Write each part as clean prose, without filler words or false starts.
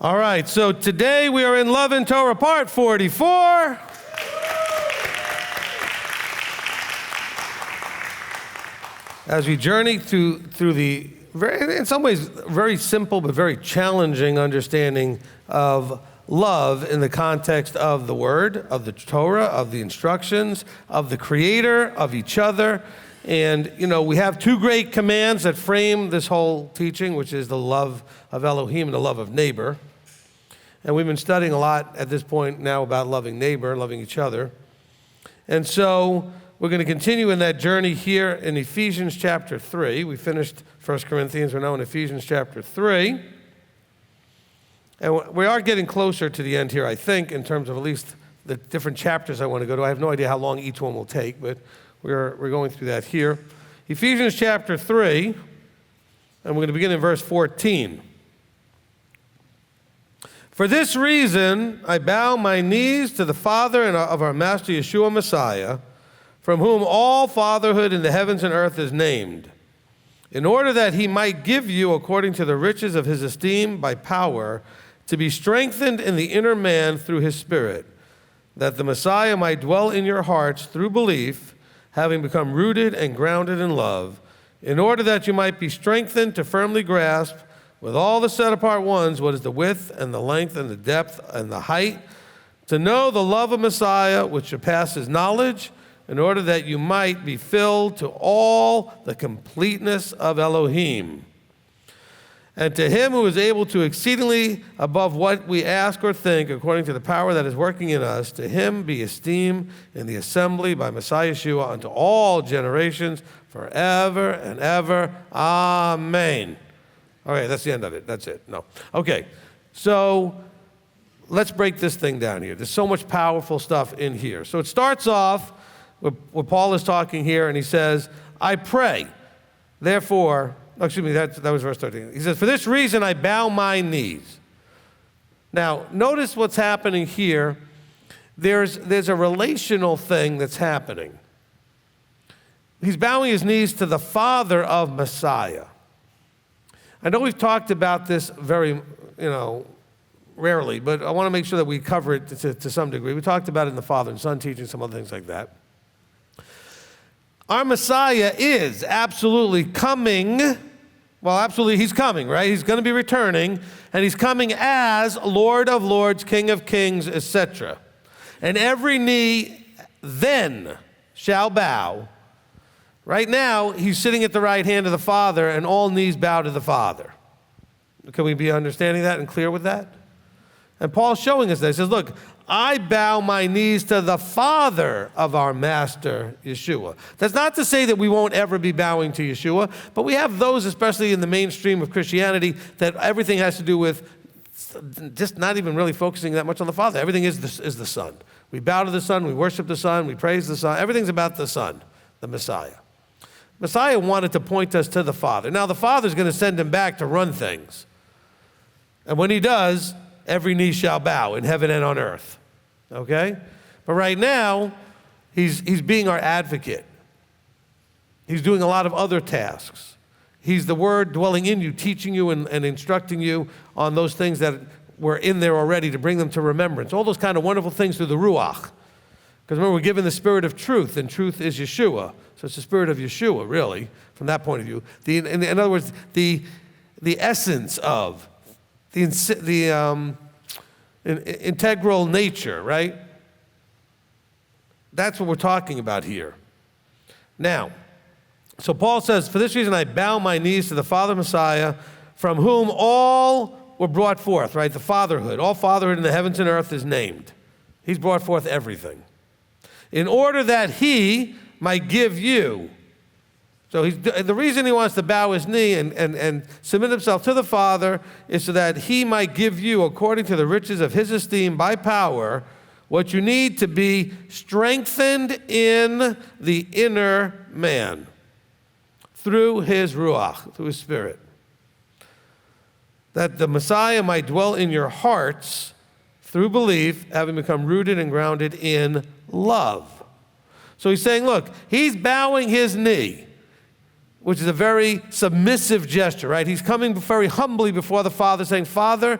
All right, so today we are in Love and Torah, part 44. As we journey through the, in some ways, very simple but very challenging understanding of love in the context of the Word, of the Torah, of the instructions, of the Creator, of each other. And, you know, we have two great commands that frame this whole teaching, which is the love of Elohim and the love of neighbor. And we've been studying a lot at this point now about loving neighbor, loving each other. And so we're going to continue in that journey here in Ephesians Chapter 3. We finished 1 Corinthians. We're now in Ephesians Chapter 3. And we are getting closer to the end here, I think, in terms of at least the different chapters I want to go to. I have no idea how long each one will take, but we're going through that here. Ephesians Chapter 3, and we're going to begin in verse 14. For this reason, I bow my knees to the Father of our Master Yeshua Messiah, from whom all fatherhood in the heavens and earth is named, in order that he might give you, according to the riches of his esteem by power, to be strengthened in the inner man through his Spirit, that the Messiah might dwell in your hearts through belief, having become rooted and grounded in love, in order that you might be strengthened to firmly grasp with all the set-apart ones, what is the width and the length and the depth and the height, to know the love of Messiah, which surpasses knowledge, in order that you might be filled to all the completeness of Elohim. And to him who is able to exceedingly above what we ask or think, according to the power that is working in us, to him be esteem in the assembly by Messiah Yeshua unto all generations, forever and ever. Amen. All right, that's the end of it. That's it. No. Okay, so let's break this thing down here. There's so much powerful stuff in here. So it starts off where Paul is talking here, and he says, I pray, therefore, that was verse 13. He says, for this reason I bow my knees. Now, notice what's happening here. There's a relational thing that's happening. He's bowing his knees to the Father of Messiah. I know we've talked about this very, rarely, but I want to make sure that we cover it to some degree. We talked about it in the Father and Son teaching, some other things like that. Our Messiah is absolutely coming. Well, absolutely, he's coming, right? He's going to be returning, and he's coming as Lord of Lords, King of Kings, etc. And every knee then shall bow. Right now, he's sitting at the right hand of the Father, and all knees bow to the Father. Can we be understanding that and clear with that? And Paul's showing us that. He says, look, I bow my knees to the Father of our Master, Yeshua. That's not to say that we won't ever be bowing to Yeshua, but we have those, especially in the mainstream of Christianity, that everything has to do with just not even really focusing that much on the Father. Everything is the Son. We bow to the Son, we worship the Son, we praise the Son. Everything's about the Son, the Messiah. Messiah wanted to point us to the Father. Now, the Father's going to send him back to run things. And when he does, every knee shall bow in heaven and on earth. Okay? But right now, he's being our advocate. He's doing a lot of other tasks. He's the Word dwelling in you, teaching you and instructing you on those things that were in there already to bring them to remembrance. All those kind of wonderful things through the Ruach. Because remember, we're given the spirit of truth, and truth is Yeshua. So it's the spirit of Yeshua, really, from that point of view. In other words, the essence of, the integral nature, right? That's what we're talking about here. Now, so Paul says, for this reason I bow my knees to the Father Messiah, from whom all were brought forth, right? The fatherhood. All fatherhood in the heavens and earth is named. He's brought forth everything. In order that he might give you. So the reason he wants to bow his knee and submit himself to the Father is so that he might give you, according to the riches of his esteem by power, what you need to be strengthened in the inner man through his Ruach, through his Spirit. That the Messiah might dwell in your hearts through belief, having become rooted and grounded in love. So he's saying, look, he's bowing his knee, which is a very submissive gesture, right? He's coming very humbly before the Father, saying, Father,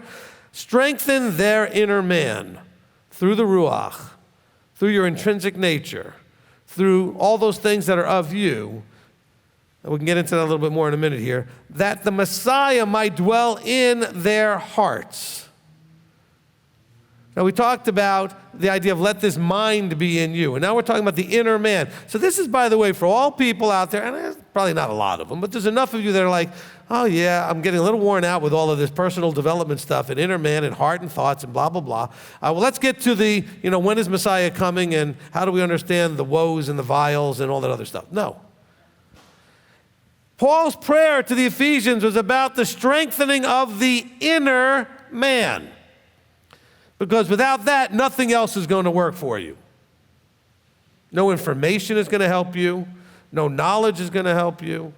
strengthen their inner man through the Ruach, through your intrinsic nature, through all those things that are of you, and we can get into that a little bit more in a minute here, that the Messiah might dwell in their hearts. Now, we talked about the idea of let this mind be in you, and now we're talking about the inner man. So this is, by the way, for all people out there, and there's probably not a lot of them, but there's enough of you that are like, oh yeah, I'm getting a little worn out with all of this personal development stuff and inner man and heart and thoughts and blah, blah, blah. Well, let's get to the, when is Messiah coming and how do we understand the woes and the vials and all that other stuff? No. Paul's prayer to the Ephesians was about the strengthening of the inner man. Because without that, nothing else is going to work for you. No information is going to help you. No knowledge is going to help you.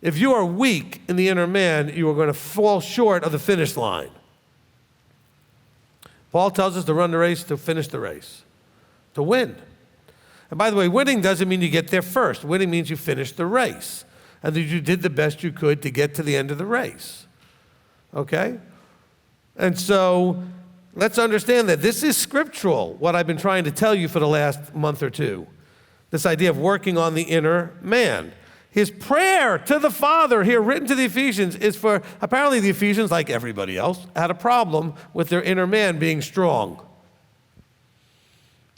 If you are weak in the inner man, you are going to fall short of the finish line. Paul tells us to run the race, to finish the race, to win. And by the way, winning doesn't mean you get there first. Winning means you finish the race and that you did the best you could to get to the end of the race. Okay? And so let's understand that this is scriptural, what I've been trying to tell you for the last month or two. This idea of working on the inner man. His prayer to the Father here, written to the Ephesians, is for, apparently the Ephesians, like everybody else, had a problem with their inner man being strong.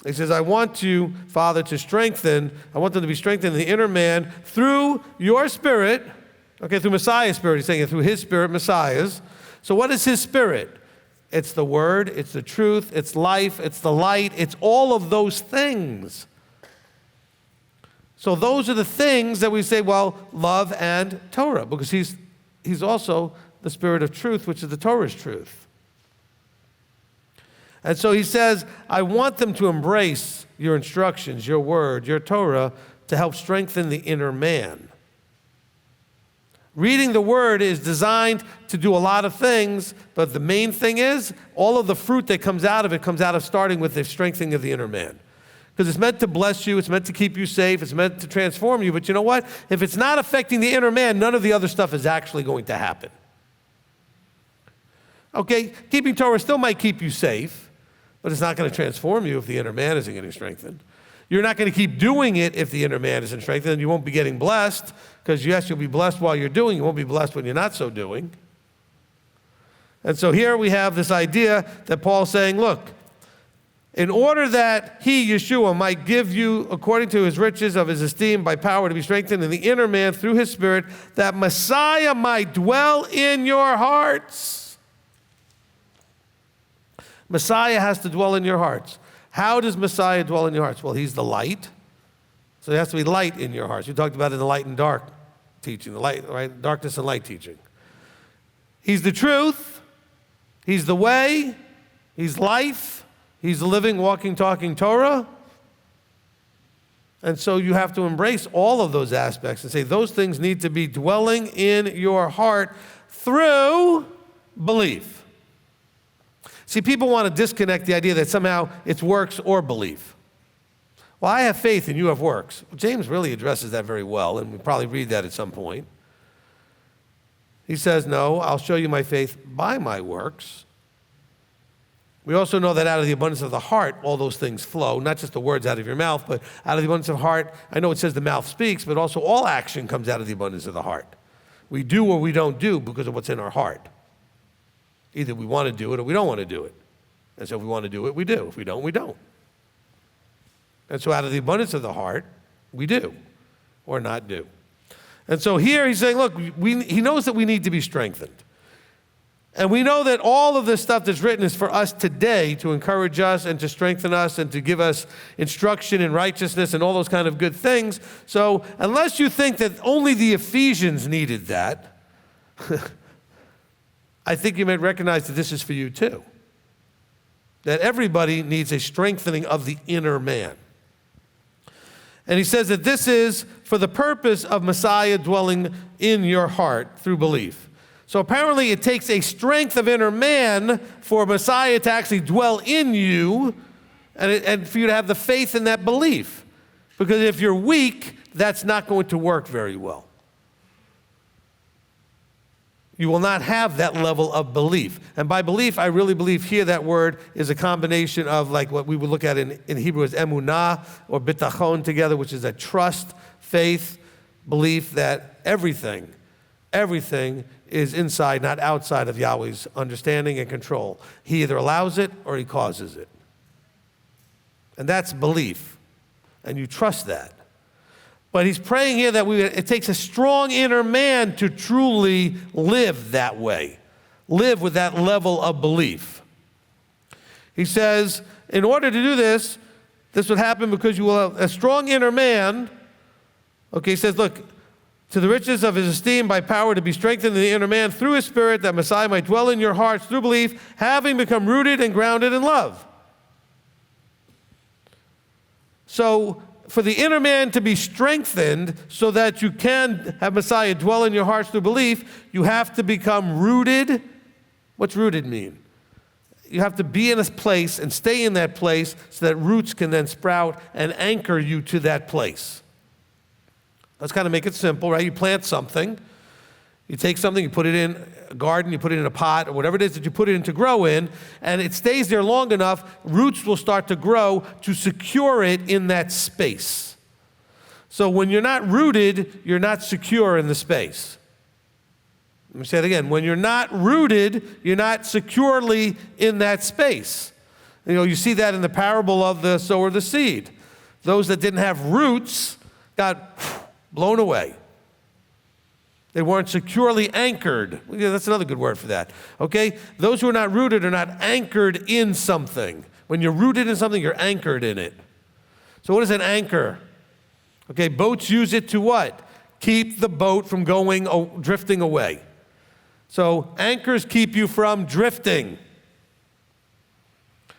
He says, I want you, Father, I want them to be strengthened in the inner man through your Spirit, through Messiah's Spirit. He's saying it through his Spirit, Messiah's. So what is his Spirit? It's the Word, it's the truth, it's life, it's the light, it's all of those things. So those are the things that we say, well, love and Torah, because he's also the Spirit of truth, which is the Torah's truth. And so he says, I want them to embrace your instructions, your word, your Torah, to help strengthen the inner man. Reading the word is designed to do a lot of things, but the main thing is all of the fruit that comes out of it comes out of starting with the strengthening of the inner man. Because it's meant to bless you, it's meant to keep you safe, it's meant to transform you, but you know what? If it's not affecting the inner man, none of the other stuff is actually going to happen. Okay, keeping Torah still might keep you safe, but it's not going to transform you if the inner man isn't getting strengthened. You're not going to keep doing it if the inner man isn't strengthened, and you won't be getting blessed, because yes, you'll be blessed while you're doing, you won't be blessed when you're not so doing. And so here we have this idea that Paul's saying, look, in order that he, Yeshua, might give you, according to his riches of his esteem, by power to be strengthened in the inner man through his Spirit, that Messiah might dwell in your hearts. Messiah has to dwell in your hearts. How does Messiah dwell in your hearts? Well, he's the light. So there has to be light in your hearts. We talked about it in the light and dark teaching, the light, right? Darkness and light teaching. He's the truth. He's the way. He's life. He's the living, walking, talking Torah. And so you have to embrace all of those aspects and say those things need to be dwelling in your heart through belief. See, people want to disconnect the idea that somehow it's works or belief. Well, I have faith and you have works. Well, James really addresses that very well, and we'll probably read that at some point. He says, no, I'll show you my faith by my works. We also know that out of the abundance of the heart, all those things flow, not just the words out of your mouth, but out of the abundance of the heart. I know it says the mouth speaks, but also all action comes out of the abundance of the heart. We do or we don't do because of what's in our heart. Either we want to do it or we don't want to do it. And so if we want to do it, we do. If we don't, we don't. And so out of the abundance of the heart, we do or not do. And so here he's saying, look, he knows that we need to be strengthened. And we know that all of this stuff that's written is for us today to encourage us and to strengthen us and to give us instruction in righteousness and all those kind of good things. So unless you think that only the Ephesians needed that, I think you might recognize that this is for you too. That everybody needs a strengthening of the inner man. And he says that this is for the purpose of Messiah dwelling in your heart through belief. So apparently it takes a strength of inner man for Messiah to actually dwell in you and for you to have the faith in that belief. Because if you're weak, that's not going to work very well. you will not have that level of belief. And by belief, I really believe here that word is a combination of like what we would look at in Hebrew as emunah or bitachon together, which is a trust, faith, belief that everything is inside, not outside of Yahweh's understanding and control. He either allows it or he causes it. And that's belief. And you trust that. But he's praying here that it takes a strong inner man to truly live that way, live with that level of belief. He says, in order to do this, this would happen because you will have a strong inner man. Okay, he says, look, to the riches of his esteem by power to be strengthened in the inner man through his Spirit, that Messiah might dwell in your hearts through belief, having become rooted and grounded in love. So, for the inner man to be strengthened so that you can have Messiah dwell in your hearts through belief, you have to become rooted. What's rooted mean? You have to be in a place and stay in that place so that roots can then sprout and anchor you to that place. Let's kind of make it simple, right? You plant something. You take something, you put it in a garden, you put it in a pot, or whatever it is that you put it in to grow in, and it stays there long enough, roots will start to grow to secure it in that space. So when you're not rooted, you're not secure in the space. Let me say it again. When you're not rooted, you're not securely in that space. You see that in the parable of the sower of the seed. Those that didn't have roots got blown away. They weren't securely anchored. Yeah, that's another good word for that. Okay? Those who are not rooted are not anchored in something. When you're rooted in something, you're anchored in it. So what is an anchor? Okay, boats use it to what? Keep the boat from drifting away. So anchors keep you from drifting.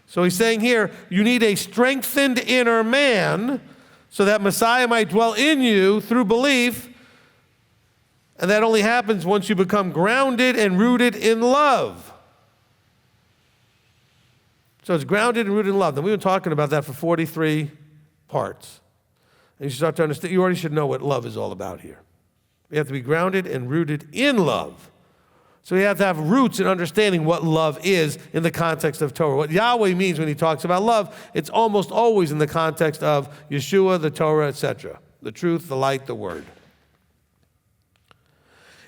So he's saying here, you need a strengthened inner man so that Messiah might dwell in you through belief. And that only happens once you become grounded and rooted in love. So it's grounded and rooted in love. And we've been talking about that for 43 parts. And you start to understand, you already should know what love is all about here. You have to be grounded and rooted in love. So you have to have roots in understanding what love is in the context of Torah. What Yahweh means when he talks about love, it's almost always in the context of Yeshua, the Torah, etc. The truth, the light, the word.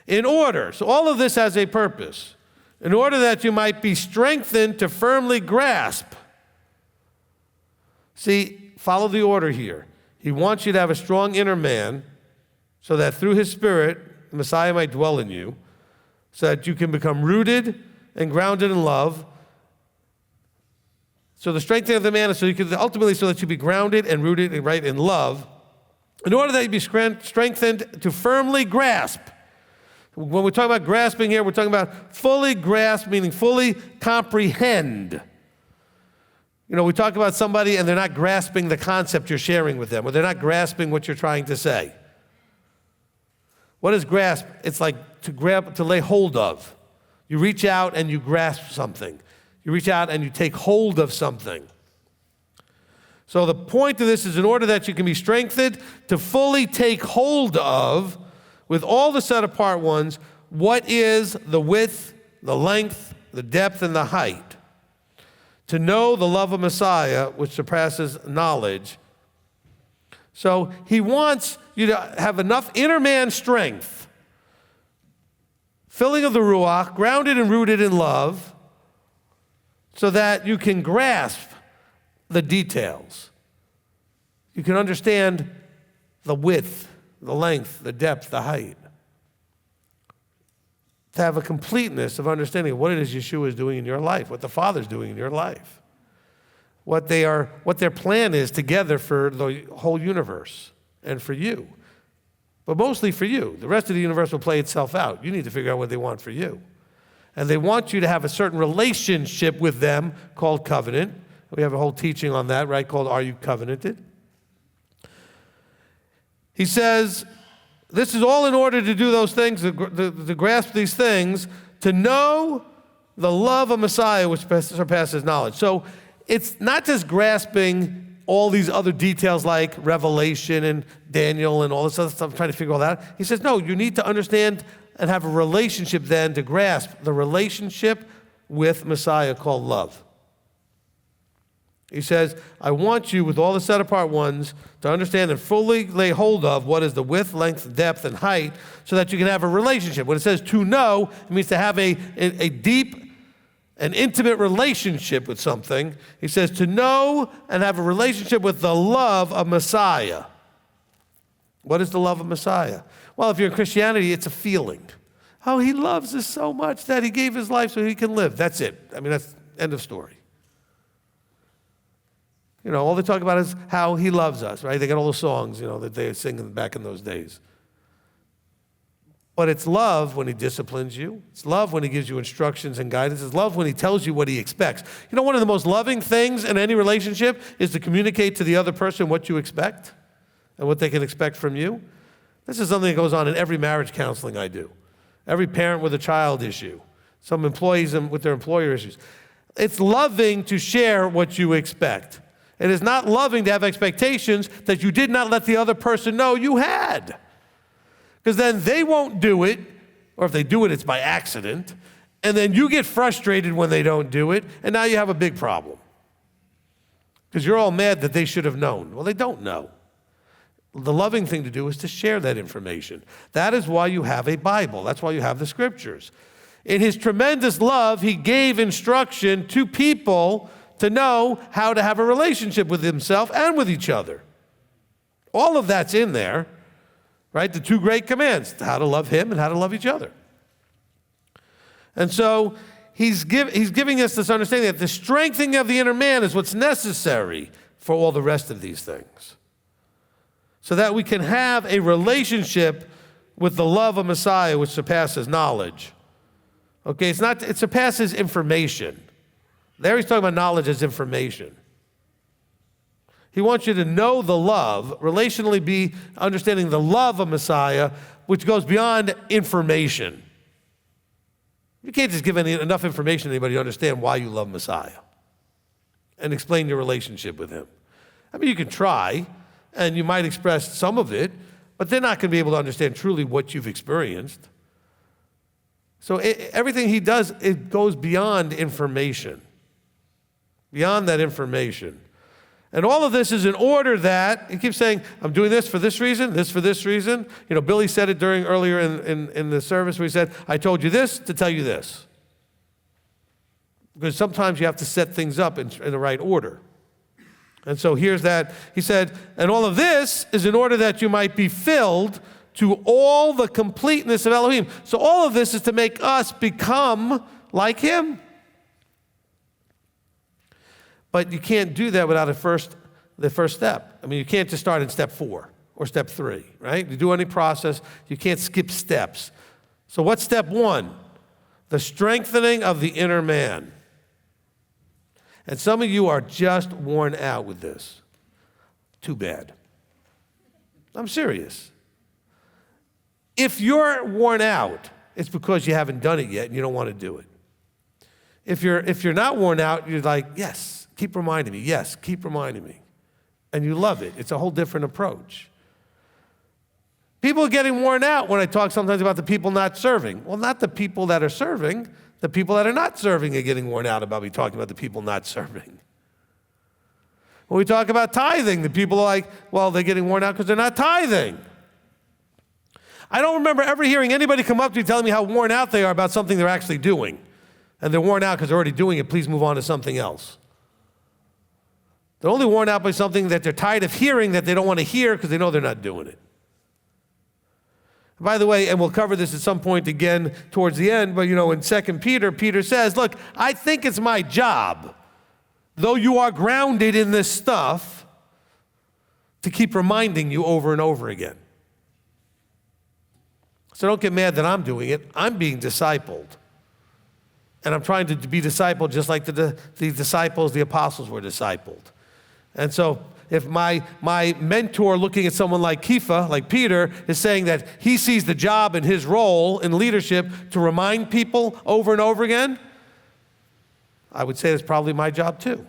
So all of this has a purpose. In order that you might be strengthened to firmly grasp. See, follow the order here. He wants you to have a strong inner man so that through his Spirit, the Messiah might dwell in you, so that you can become rooted and grounded in love. So the strengthening of the man is so you can ultimately so that you be grounded and rooted and right in love, in order that you be strengthened to firmly grasp. When we're talking about grasping here, we're talking about fully grasp, meaning fully comprehend. We talk about somebody and they're not grasping the concept you're sharing with them, or they're not grasping what you're trying to say. What is grasp? It's like to grab, to lay hold of. You reach out and you grasp something. You reach out and you take hold of something. So the point of this is in order that you can be strengthened to fully take hold of, with all the set apart ones, what is the width, the length, the depth, and the height. To know the love of Messiah, which surpasses knowledge. So he wants you to have enough inner man strength, filling of the Ruach, grounded and rooted in love, so that you can grasp the details. You can understand the width, the length, the depth, the height. To have a completeness of understanding what it is Yeshua is doing in your life, what the Father's doing in your life, what their plan is together for the whole universe and for you. But mostly for you. The rest of the universe will play itself out. You need to figure out what they want for you. And they want you to have a certain relationship with them called covenant. We have a whole teaching on that, right, called Are You Covenanted? He says, this is all in order to do those things, to grasp these things, to know the love of Messiah, which surpasses knowledge. So it's not just grasping all these other details like Revelation and Daniel and all this other stuff, trying to figure all that out. He says, no, you need to understand and have a relationship then to grasp the relationship with Messiah called love. He says, I want you with all the set-apart ones to understand and fully lay hold of what is the width, length, depth, and height so that you can have a relationship. When it says to know, it means to have a deep and intimate relationship with something. He says to know and have a relationship with the love of Messiah. What is the love of Messiah? Well, if you're in Christianity, it's a feeling. Oh, he loves us so much that he gave his life so he can live. That's it. I mean, that's end of story. You know, all they talk about is how he loves us, right? They got all the songs, you know, that they were singing back in those days. But it's love when he disciplines you. It's love when he gives you instructions and guidance. It's love when he tells you what he expects. You know, one of the most loving things in any relationship is to communicate to the other person what you expect and what they can expect from you. This is something that goes on in every marriage counseling I do. Every parent with a child issue. Some employees with their employer issues. It's loving to share what you expect. It is not loving to have expectations that you did not let the other person know you had. Because then they won't do it, or if they do it, it's by accident, and then you get frustrated when they don't do it, and now you have a big problem. Because you're all mad that they should have known. Well, they don't know. The loving thing to do is to share that information. That is why you have a Bible. That's why you have the Scriptures. In his tremendous love, he gave instruction to people to know how to have a relationship with himself and with each other. All of that's in there, right? The two great commands, how to love him and how to love each other. And so he's giving us this understanding that the strengthening of the inner man is what's necessary for all the rest of these things. So that we can have a relationship with the love of Messiah, which surpasses knowledge. Okay, it surpasses information. There he's talking about knowledge as information. He wants you to know the love, relationally be understanding the love of Messiah, which goes beyond information. You can't just give enough information to anybody to understand why you love Messiah and explain your relationship with him. I mean, you can try, and you might express some of it, but they're not going to be able to understand truly what you've experienced. So everything he does, it goes beyond information. Beyond that information. And all of this is in order that, he keeps saying, I'm doing this for this reason, this for this reason. You know, Billy said it earlier in the service where he said, I told you this to tell you this. Because sometimes you have to set things up in the right order. And so here's that. He said, and all of this is in order that you might be filled to all the completeness of Elohim. So all of this is to make us become like him. But you can't do that without the first step. I mean, you can't just start in step 4 or step 3, right? You do any process, you can't skip steps. So what's step 1? The strengthening of the inner man. And some of you are just worn out with this. Too bad. I'm serious. If you're worn out, it's because you haven't done it yet and you don't want to do it. If you're not worn out, you're like, yes. Keep reminding me. Yes, keep reminding me. And you love it. It's a whole different approach. People are getting worn out when I talk sometimes about the people not serving. Well, not the people that are serving. The people that are not serving are getting worn out about me talking about the people not serving. When we talk about tithing, the people are like, well, they're getting worn out because they're not tithing. I don't remember ever hearing anybody come up to me telling me how worn out they are about something they're actually doing. And they're worn out because they're already doing it. Please move on to something else. They're only worn out by something that they're tired of hearing that they don't want to hear because they know they're not doing it. By the way, and we'll cover this at some point again towards the end, but you know, in 2 Peter, Peter says, look, I think it's my job, though you are grounded in this stuff, to keep reminding you over and over again. So don't get mad that I'm doing it. I'm being discipled. And I'm trying to be discipled just like the disciples, the apostles were discipled. And so if my mentor looking at someone like Kepha, like Peter, is saying that he sees the job and his role in leadership to remind people over and over again, I would say that's probably my job too.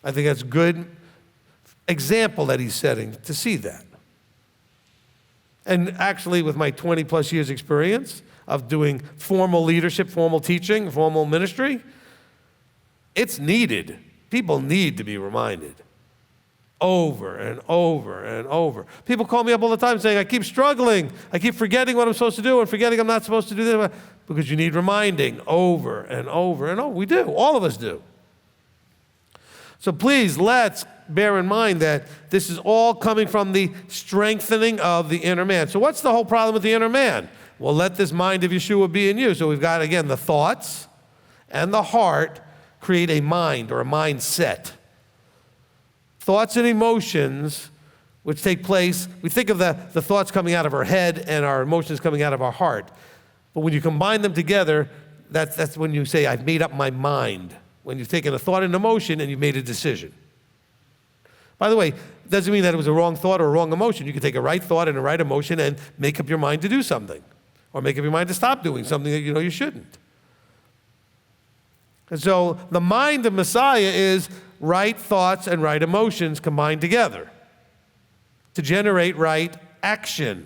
I think that's a good example that he's setting to see that. And actually, with my 20 plus years experience of doing formal leadership, formal teaching, formal ministry, it's needed. People need to be reminded over and over and over. People call me up all the time saying, I keep struggling. I keep forgetting what I'm supposed to do and forgetting I'm not supposed to do this. Because you need reminding over and over and over. We do. All of us do. So please, let's bear in mind that this is all coming from the strengthening of the inner man. So what's the whole problem with the inner man? Well, let this mind of Yeshua be in you. So we've got, again, the thoughts and the heart create a mind or a mindset. Thoughts and emotions which take place, we think of the thoughts coming out of our head and our emotions coming out of our heart. But when you combine them together, that's when you say, I've made up my mind. When you've taken a thought and emotion and you've made a decision. By the way, it doesn't mean that it was a wrong thought or a wrong emotion. You can take a right thought and a right emotion and make up your mind to do something. Or make up your mind to stop doing something that you know you shouldn't. And so the mind of Messiah is right thoughts and right emotions combined together to generate right action.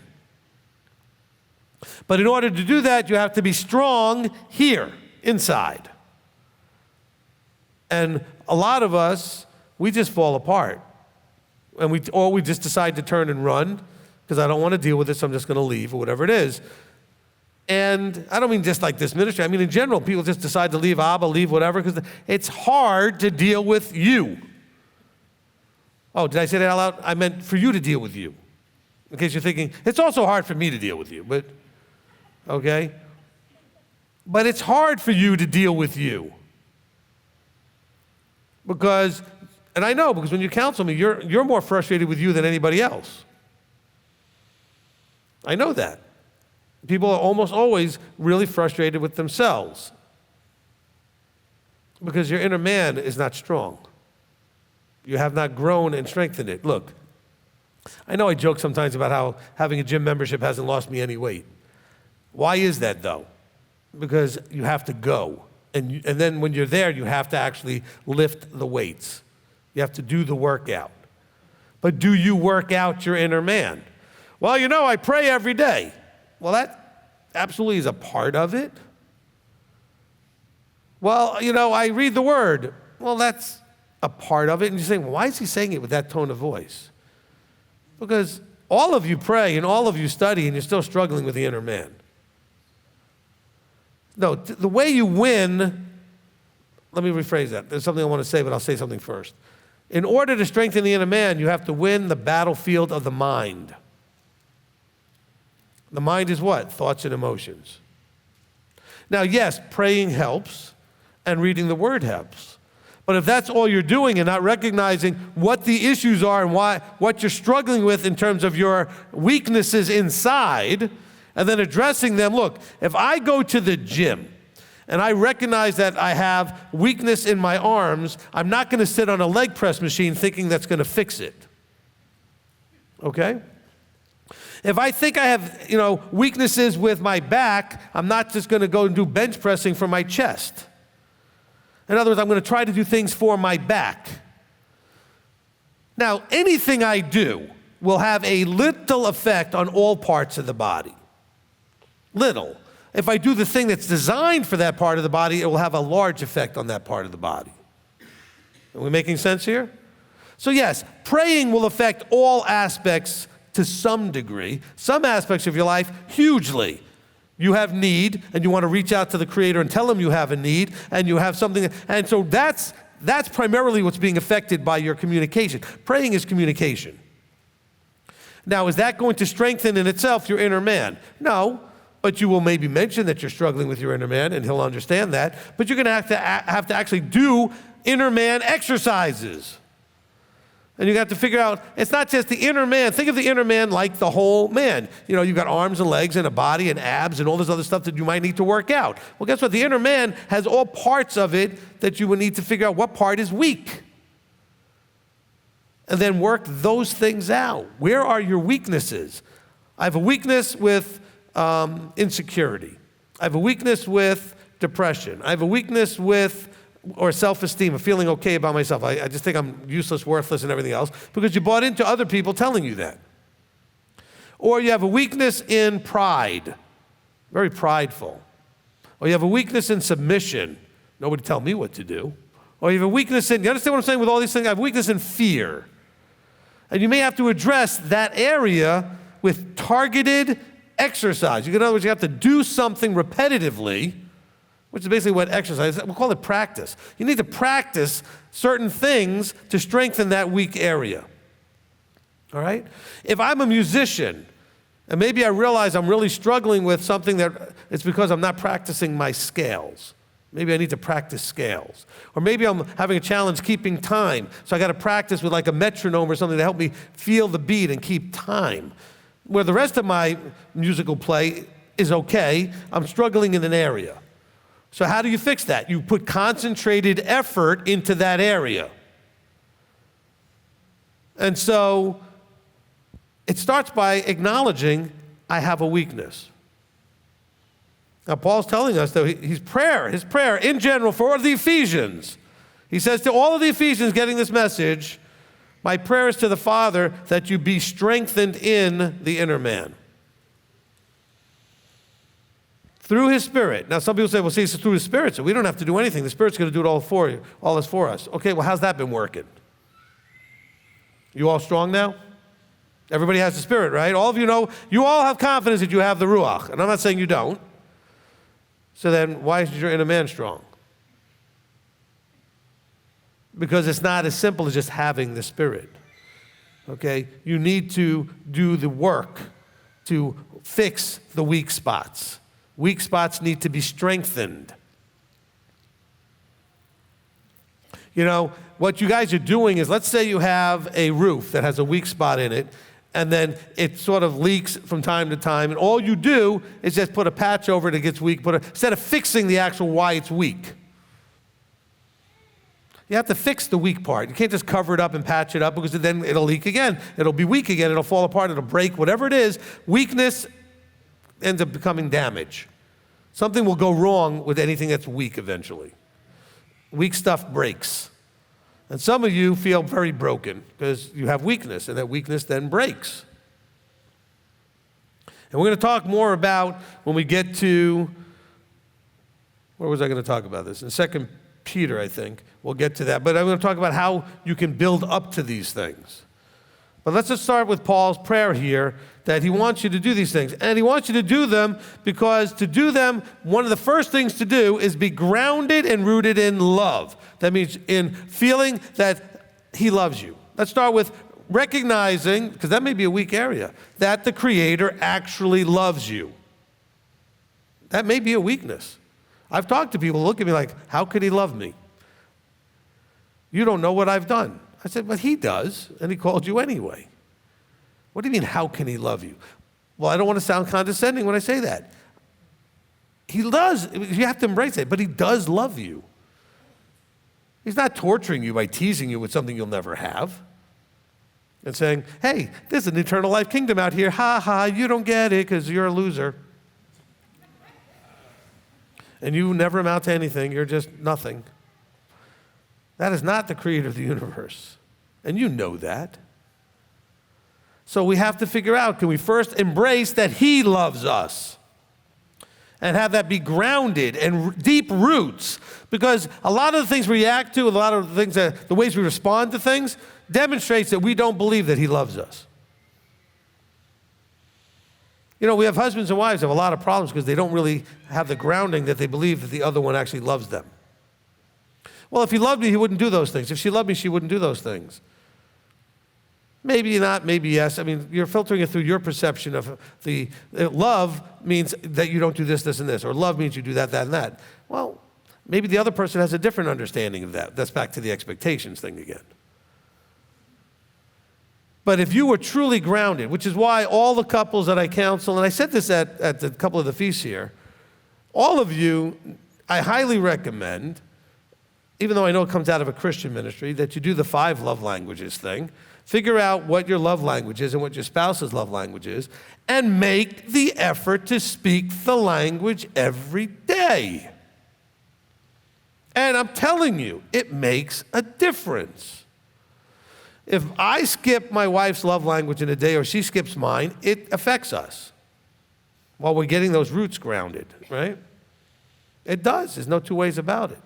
But in order to do that, you have to be strong here, inside. And a lot of us, we just fall apart. And we just decide to turn and run because I don't want to deal with this, so I'm just going to leave or whatever it is. And I don't mean just like this ministry. I mean in general, people just decide to leave Abba, leave whatever, because it's hard to deal with you. Oh, did I say that out loud? I meant for you to deal with you. In case you're thinking, it's also hard for me to deal with you, but, okay? But it's hard for you to deal with you. Because, and I know, because when you counsel me, you're more frustrated with you than anybody else. I know that. People are almost always really frustrated with themselves because your inner man is not strong. You have not grown and strengthened it. Look, I know I joke sometimes about how having a gym membership hasn't lost me any weight. Why is that, though? Because you have to go. And then when you're there, you have to actually lift the weights. You have to do the workout. But do you work out your inner man? Well, you know, I pray every day. Well, that absolutely is a part of it. Well, you know, I read the Word. Well, that's a part of it. And you're saying, well, why is he saying it with that tone of voice? Because all of you pray and all of you study and you're still struggling with the inner man. No, the way you win, let me rephrase that. There's something I want to say, but I'll say something first. In order to strengthen the inner man, you have to win the battlefield of the mind. The mind is what? Thoughts and emotions. Now, yes, praying helps and reading the Word helps. But if that's all you're doing and not recognizing what the issues are and what you're struggling with in terms of your weaknesses inside, and then addressing them, look, if I go to the gym and I recognize that I have weakness in my arms, I'm not going to sit on a leg press machine thinking that's going to fix it. Okay? If I think I have, weaknesses with my back, I'm not just going to go and do bench pressing for my chest. In other words, I'm going to try to do things for my back. Now, anything I do will have a little effect on all parts of the body. Little. If I do the thing that's designed for that part of the body, it will have a large effect on that part of the body. Are we making sense here? So yes, praying will affect all aspects to some degree. Some aspects of your life, hugely. You have need, and you want to reach out to the Creator and tell Him you have a need, and you have something. And so that's primarily what's being affected by your communication. Praying is communication. Now, is that going to strengthen in itself your inner man? No, but you will maybe mention that you're struggling with your inner man, and he'll understand that. But you're going to have to actually do inner man exercises. And you have to figure out, it's not just the inner man. Think of the inner man like the whole man. You've got arms and legs and a body and abs and all this other stuff that you might need to work out. Well, guess what? The inner man has all parts of it that you would need to figure out what part is weak. And then work those things out. Where are your weaknesses? I have a weakness with insecurity. I have a weakness with depression. I have a weakness with or self-esteem, of feeling okay about myself. I just think I'm useless, worthless, and everything else, because you bought into other people telling you that. Or you have a weakness in pride, very prideful. Or you have a weakness in submission. Nobody tell me what to do. Or you have a weakness in, you understand what I'm saying with all these things? I have weakness in fear. And you may have to address that area with targeted exercise. In other words, you have to do something repetitively, which is basically what exercise is. We'll call it practice. You need to practice certain things to strengthen that weak area. All right? If I'm a musician, and maybe I realize I'm really struggling with something that it's because I'm not practicing my scales. Maybe I need to practice scales. Or maybe I'm having a challenge keeping time, so I got to practice with like a metronome or something to help me feel the beat and keep time. Where the rest of my musical play is okay, I'm struggling in an area. So how do you fix that? You put concentrated effort into that area. And so it starts by acknowledging I have a weakness. Now, Paul's telling us that his prayer in general for the Ephesians, he says to all of the Ephesians getting this message, my prayer is to the Father that you be strengthened in the inner man. Through his Spirit. Now, some people say, well, see, it's through his Spirit, so we don't have to do anything. The Spirit's going to do it all for you, all this for us. Okay, well, how's that been working? You all strong now? Everybody has the Spirit, right? All of you know, you all have confidence that you have the Ruach, and I'm not saying you don't. So then, why is your inner man strong? Because it's not as simple as just having the Spirit, okay? You need to do the work to fix the weak spots. Weak spots need to be strengthened. You know, what you guys are doing is, let's say you have a roof that has a weak spot in it, and then it sort of leaks from time to time, and all you do is just put a patch over it, it gets weak, instead of fixing the actual why it's weak. You have to fix the weak part. You can't just cover it up and patch it up, because then it'll leak again. It'll be weak again, it'll fall apart, it'll break, whatever it is. Weakness ends up becoming damage. Something will go wrong with anything that's weak eventually. Weak stuff breaks. And some of you feel very broken because you have weakness, and that weakness then breaks. And we're going to talk more about when we get to, where was I going to talk about this? In 2 Peter, I think. We'll get to that. But I'm going to talk about how you can build up to these things. But let's just start with Paul's prayer here, that he wants you to do these things. And he wants you to do them because to do them, one of the first things to do is be grounded and rooted in love. That means in feeling that he loves you. Let's start with recognizing, because that may be a weak area, that the Creator actually loves you. That may be a weakness. I've talked to people who look at me like, how could he love me? You don't know what I've done. I said, but he does, and he called you anyway. What do you mean, how can he love you? Well, I don't want to sound condescending when I say that. He does. You have to embrace it, but he does love you. He's not torturing you by teasing you with something you'll never have and saying, hey, there's an eternal life kingdom out here. Ha ha, you don't get it because you're a loser. And you never amount to anything. You're just nothing. That is not the creator of the universe. And you know that. So we have to figure out, can we first embrace that he loves us? And have that be grounded and deep roots. Because a lot of the things we react to, a lot of the things the ways we respond to things, demonstrates that we don't believe that he loves us. You know, we have husbands and wives who have a lot of problems because they don't really have the grounding that they believe that the other one actually loves them. Well, if he loved me, he wouldn't do those things. If she loved me, she wouldn't do those things. Maybe not, maybe yes. I mean, you're filtering it through your perception of the love means that you don't do this, this, and this, or love means you do that, that, and that. Well, maybe the other person has a different understanding of that. That's back to the expectations thing again. But if you were truly grounded, which is why all the couples that I counsel, and I said this at a couple of the feasts here, all of you, I highly recommend, even though I know it comes out of a Christian ministry, that you do the 5 love languages thing. Figure out what your love language is and what your spouse's love language is, and make the effort to speak the language every day. And I'm telling you, it makes a difference. If I skip my wife's love language in a day or she skips mine, it affects us while we're getting those roots grounded, right? It does. There's no two ways about it.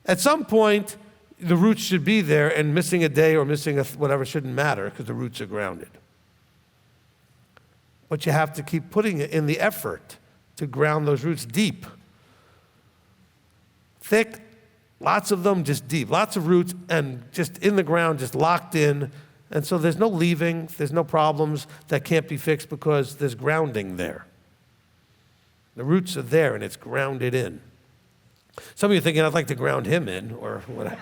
At some point, the roots should be there, and missing a day or missing whatever shouldn't matter because the roots are grounded. But you have to keep putting it in the effort to ground those roots deep. Thick, lots of them, just deep. Lots of roots and just in the ground, just locked in. And so there's no leaving, there's no problems that can't be fixed because there's grounding there. The roots are there and it's grounded in. Some of you are thinking, I'd like to ground him in, or whatever.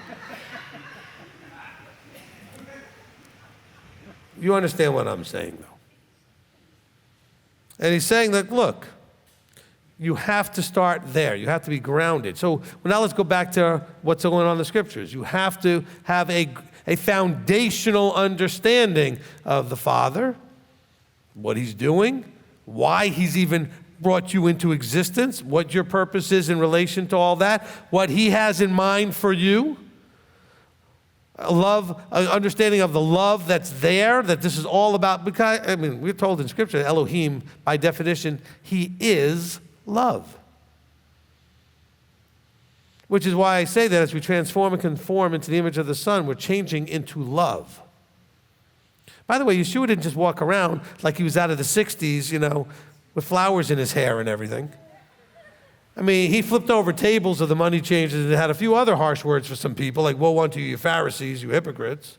You understand what I'm saying, though. And he's saying that, look, you have to start there. You have to be grounded. So now let's go back to what's going on in the Scriptures. You have to have a foundational understanding of the Father, what he's doing, why he's even brought you into existence, what your purpose is in relation to all that, what he has in mind for you. Understanding of the love that's there, that this is all about, because, I mean, we're told in Scripture that Elohim, by definition, he is love. Which is why I say that as we transform and conform into the image of the Son, we're changing into love. By the way, Yeshua didn't just walk around like he was out of the 60s, with flowers in his hair and everything. I mean, he flipped over tables of the money changers and had a few other harsh words for some people, like, woe unto you, you Pharisees, you hypocrites,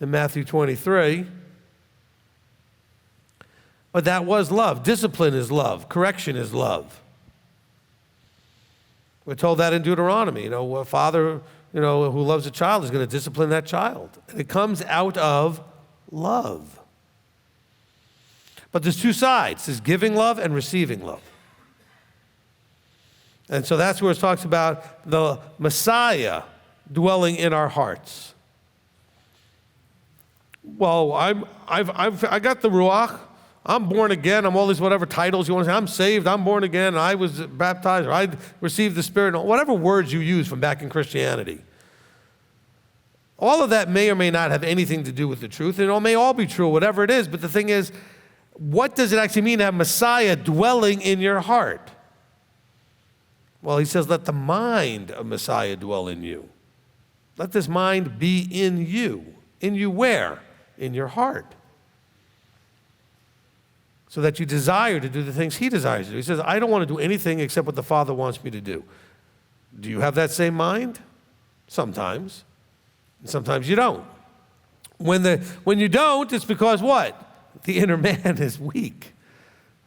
in Matthew 23. But that was love. Discipline is love. Correction is love. We're told that in Deuteronomy. A father, who loves a child is going to discipline that child. And it comes out of love. But there's two sides. There's giving love and receiving love. And so that's where it talks about the Messiah dwelling in our hearts. Well, I got the Ruach. I'm born again. I'm all these whatever titles you want to say. I'm saved. I'm born again. I was baptized. Or I received the Spirit. Whatever words you use from back in Christianity. All of that may or may not have anything to do with the truth. And it may all be true, whatever it is. But the thing is, what does it actually mean to have Messiah dwelling in your heart? Well, he says, let the mind of Messiah dwell in you. Let this mind be in you. In you where? In your heart. So that you desire to do the things he desires to do. He says, I don't want to do anything except what the Father wants me to do. Do you have that same mind? Sometimes. And sometimes you don't. When you don't, it's because what? The inner man is weak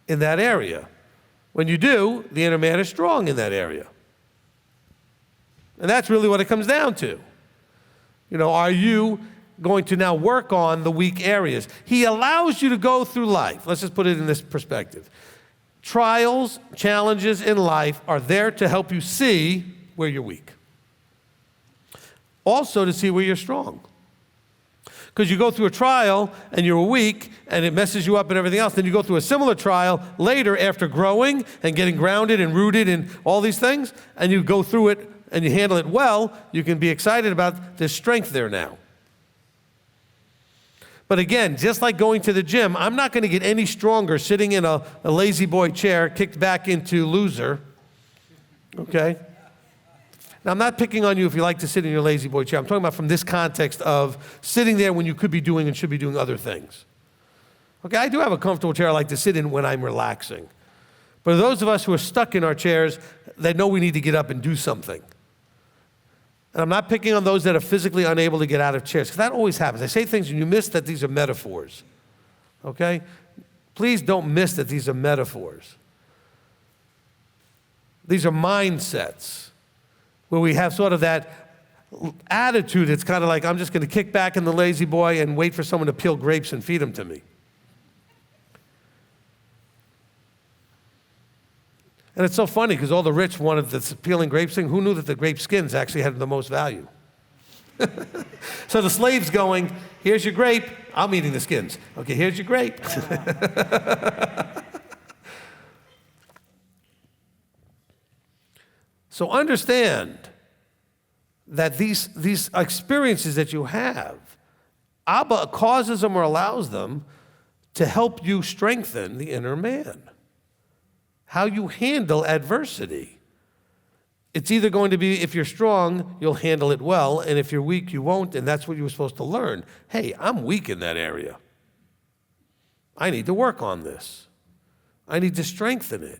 in that area. When you do, the inner man is strong in that area. And that's really what it comes down to. Are you going to now work on the weak areas? He allows you to go through life. Let's just put it in this perspective. Trials, challenges in life are there to help you see where you're weak. Also to see where you're strong. Because you go through a trial and you're weak and it messes you up and everything else. Then you go through a similar trial later after growing and getting grounded and rooted in all these things, and you go through it and you handle it well, you can be excited about there's strength there now. But again, just like going to the gym, I'm not going to get any stronger sitting in a lazy boy chair kicked back into loser. Okay? Now, I'm not picking on you if you like to sit in your lazy boy chair. I'm talking about from this context of sitting there when you could be doing and should be doing other things. Okay, I do have a comfortable chair I like to sit in when I'm relaxing. But those of us who are stuck in our chairs, they know we need to get up and do something. And I'm not picking on those that are physically unable to get out of chairs, because that always happens. I say things and you miss that these are metaphors. Okay? Please don't miss that these are metaphors. These are mindsets where we have sort of that attitude. It's kind of like, I'm just going to kick back in the lazy boy and wait for someone to peel grapes and feed them to me. And it's so funny because all the rich wanted the peeling grapes thing. Who knew that the grape skins actually had the most value? So the slave's going, here's your grape. I'm eating the skins. Okay, here's your grape. So understand that these experiences that you have, Abba causes them or allows them to help you strengthen the inner man. How you handle adversity. It's either going to be, if you're strong, you'll handle it well, and if you're weak, you won't, and that's what you were supposed to learn. Hey, I'm weak in that area. I need to work on this. I need to strengthen it.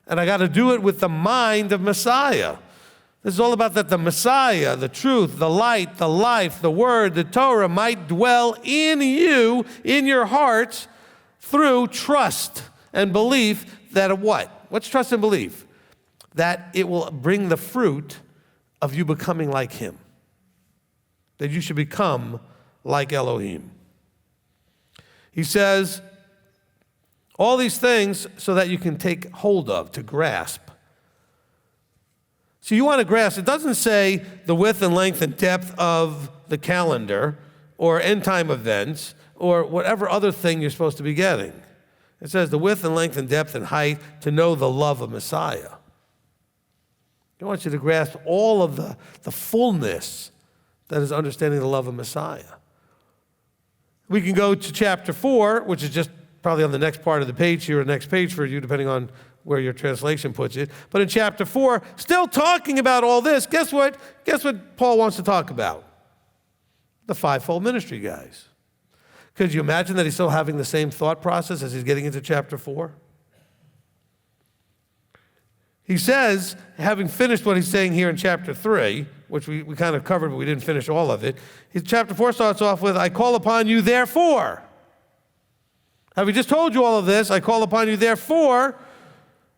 And I got to do it with the mind of Messiah. This is all about that the Messiah, the truth, the light, the life, the word, the Torah might dwell in you, in your hearts, through trust and belief that what? What's trust and belief? That it will bring the fruit of you becoming like him. That you should become like Elohim. He says, all these things so that you can take hold of, to grasp. So you want to grasp, it doesn't say the width and length and depth of the calendar or end time events or whatever other thing you're supposed to be getting. It says the width and length and depth and height to know the love of Messiah. I want you to grasp all of the fullness that is understanding the love of Messiah. We can go to chapter 4, which is just probably on the next part of the page here, or the next page for you, depending on where your translation puts it. But in chapter 4, still talking about all this, guess what? Guess what Paul wants to talk about? The Fivefold Ministry guys. Could you imagine that he's still having the same thought process as he's getting into chapter 4? He says, having finished what he's saying here in chapter 3, which we kind of covered, but we didn't finish all of it. Chapter 4 starts off with, I call upon you therefore. Having just told you all of this, I call upon you therefore,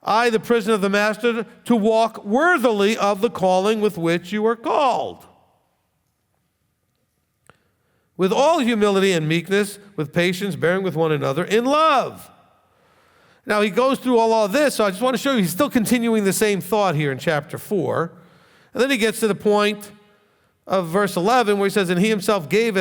I, the prisoner of the master, to walk worthily of the calling with which you were called. With all humility and meekness, with patience, bearing with one another in love. Now, he goes through all of this, so I just want to show you he's still continuing the same thought here in chapter 4. And then he gets to the point of verse 11 where he says, and he himself gave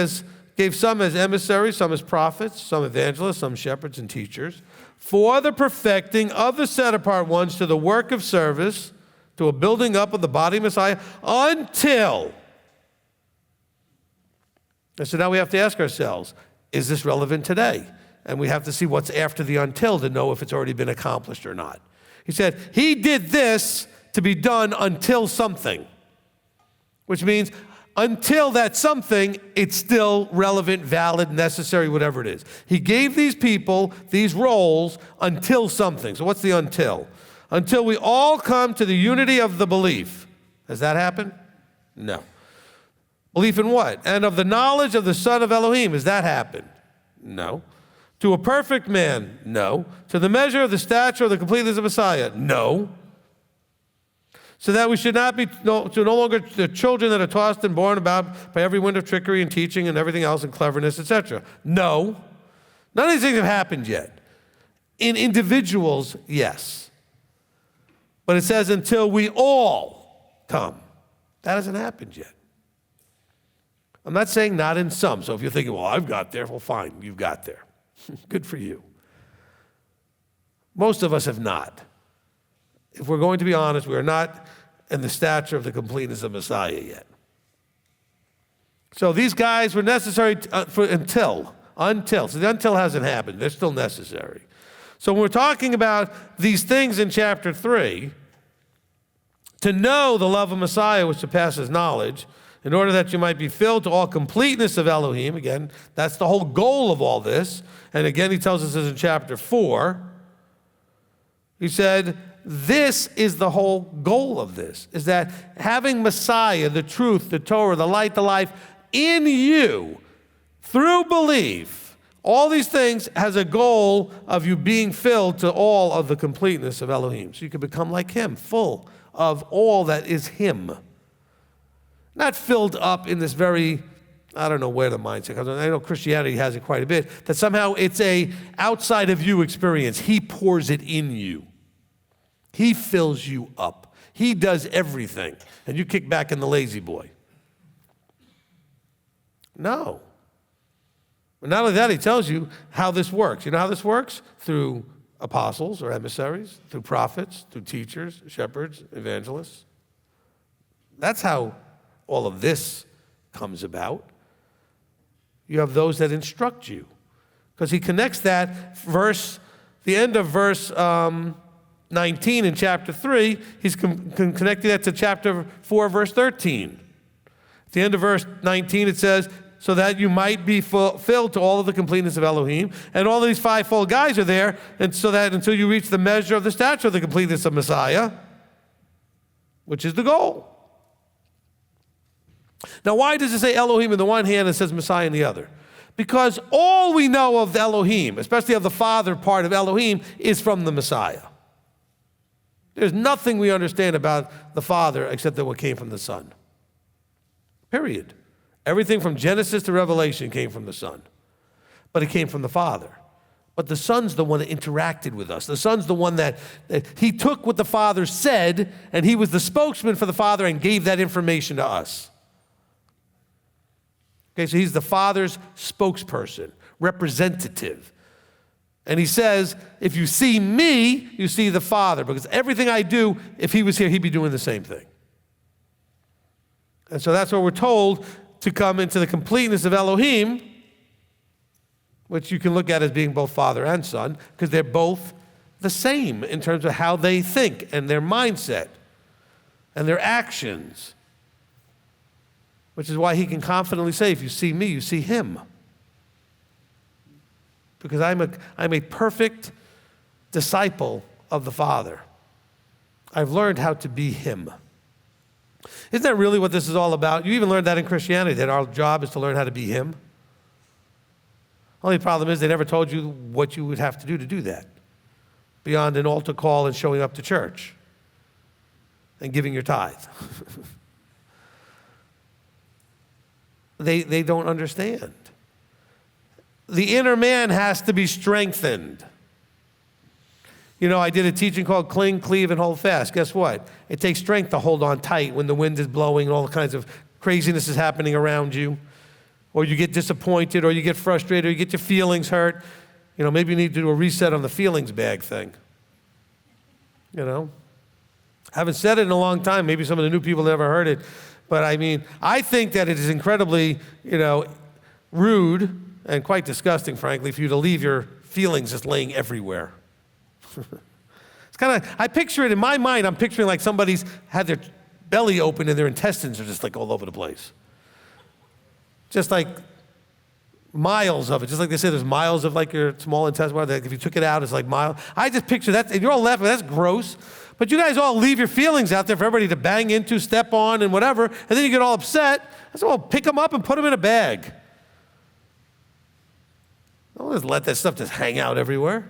some as emissaries, some as prophets, some evangelists, some shepherds and teachers, for the perfecting of the set-apart ones to the work of service, to a building up of the body of Messiah, until. And so now we have to ask ourselves, is this relevant today? And we have to see what's after the until to know if it's already been accomplished or not. He said, he did this to be done until something, which means until that something, it's still relevant, valid, necessary, whatever it is. He gave these people these roles until something. So what's the until? Until we all come to the unity of the belief. Has that happened? No. Belief in what? And of the knowledge of the Son of Elohim. Has that happened? No. To a perfect man? No. To the measure of the stature of the completeness of Messiah? No. So that we should not be no longer the children that are tossed and borne about by every wind of trickery and teaching and everything else and cleverness, etc. No. None of these things have happened yet. In individuals, yes. But it says until we all come. That hasn't happened yet. I'm not saying not in some. So if you're thinking, well, I've got there, well, fine, you've got there. Good for you. Most of us have not. If we're going to be honest, we are not in the stature of the completeness of Messiah yet. So these guys were necessary until. So the until hasn't happened. They're still necessary. So when we're talking about these things in chapter 3, to know the love of Messiah which surpasses knowledge, in order that you might be filled to all completeness of Elohim. Again, that's the whole goal of all this. And again, he tells us this in chapter 4. He said, this is the whole goal of this, is that having Messiah, the truth, the Torah, the light, the life, in you, through belief, all these things has a goal of you being filled to all of the completeness of Elohim. So you can become like him, full of all that is him. Not filled up in this very, I don't know where the mindset comes from. I know Christianity has it quite a bit, that somehow it's a outside of you experience. He pours it in you. He fills you up. He does everything. And you kick back in the lazy boy. No. But not only that, he tells you how this works. You know how this works? Through apostles or emissaries, through prophets, through teachers, shepherds, evangelists. That's how all of this comes about. You have those that instruct you. Because he connects that verse, the end of verse 19 in chapter 3, he's connecting that to chapter 4, verse 13. At the end of verse 19, it says, so that you might be filled to all of the completeness of Elohim. And all of these fivefold guys are there, and so that until you reach the measure of the stature of the completeness of Messiah, which is the goal. Now, why does it say Elohim in the one hand and it says Messiah in the other? Because all we know of Elohim, especially of the Father part of Elohim, is from the Messiah. There's nothing we understand about the Father except that what came from the Son. Period. Everything from Genesis to Revelation came from the Son. But it came from the Father. But the Son's the one that interacted with us. The Son's the one that he took what the Father said, and he was the spokesman for the Father and gave that information to us. Okay, so he's the Father's spokesperson, representative. And he says, if you see me, you see the Father. Because everything I do, if he was here, he'd be doing the same thing. And so that's what we're told to come into the completeness of Elohim, which you can look at as being both Father and Son, because they're both the same in terms of how they think and their mindset and their actions. Which is why he can confidently say, if you see me, you see him. Because I'm a perfect disciple of the Father. I've learned how to be him. Isn't that really what this is all about? You even learned that in Christianity, that our job is to learn how to be him. Only problem is they never told you what you would have to do that. Beyond an altar call and showing up to church and giving your tithe. They don't understand. The inner man has to be strengthened. You know, I did a teaching called Cling, Cleave, and Hold Fast. Guess what? It takes strength to hold on tight when the wind is blowing and all kinds of craziness is happening around you. Or you get disappointed, or you get frustrated, or you get your feelings hurt. You know, maybe you need to do a reset on the feelings bag thing. You know? I haven't said it in a long time. Maybe some of the new people never heard it. But I mean, I think that it is incredibly, rude and quite disgusting, frankly, for you to leave your feelings just laying everywhere. It's kind of, I picture it in my mind, I'm picturing like somebody's had their belly open and their intestines are just like all over the place. Just like miles of it. Just like they say there's miles of like your small intestine. Like if you took it out, it's like miles. I just picture that, and you're all laughing, that's gross. But you guys all leave your feelings out there for everybody to bang into, step on, and whatever, and then you get all upset. I said, well, pick them up and put them in a bag. Don't just let that stuff just hang out everywhere.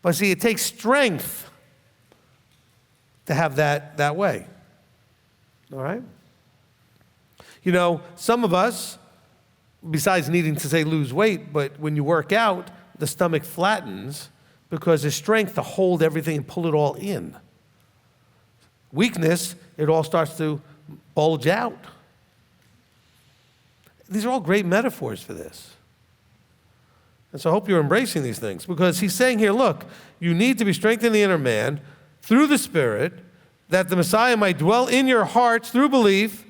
But see, it takes strength to have that way. All right? You know, some of us, besides needing to say lose weight, but when you work out, the stomach flattens because there's strength to hold everything and pull it all in. Weakness, it all starts to bulge out. These are all great metaphors for this. And so I hope you're embracing these things, because he's saying here, look, you need to be strengthened in the inner man through the Spirit, that the Messiah might dwell in your hearts through belief,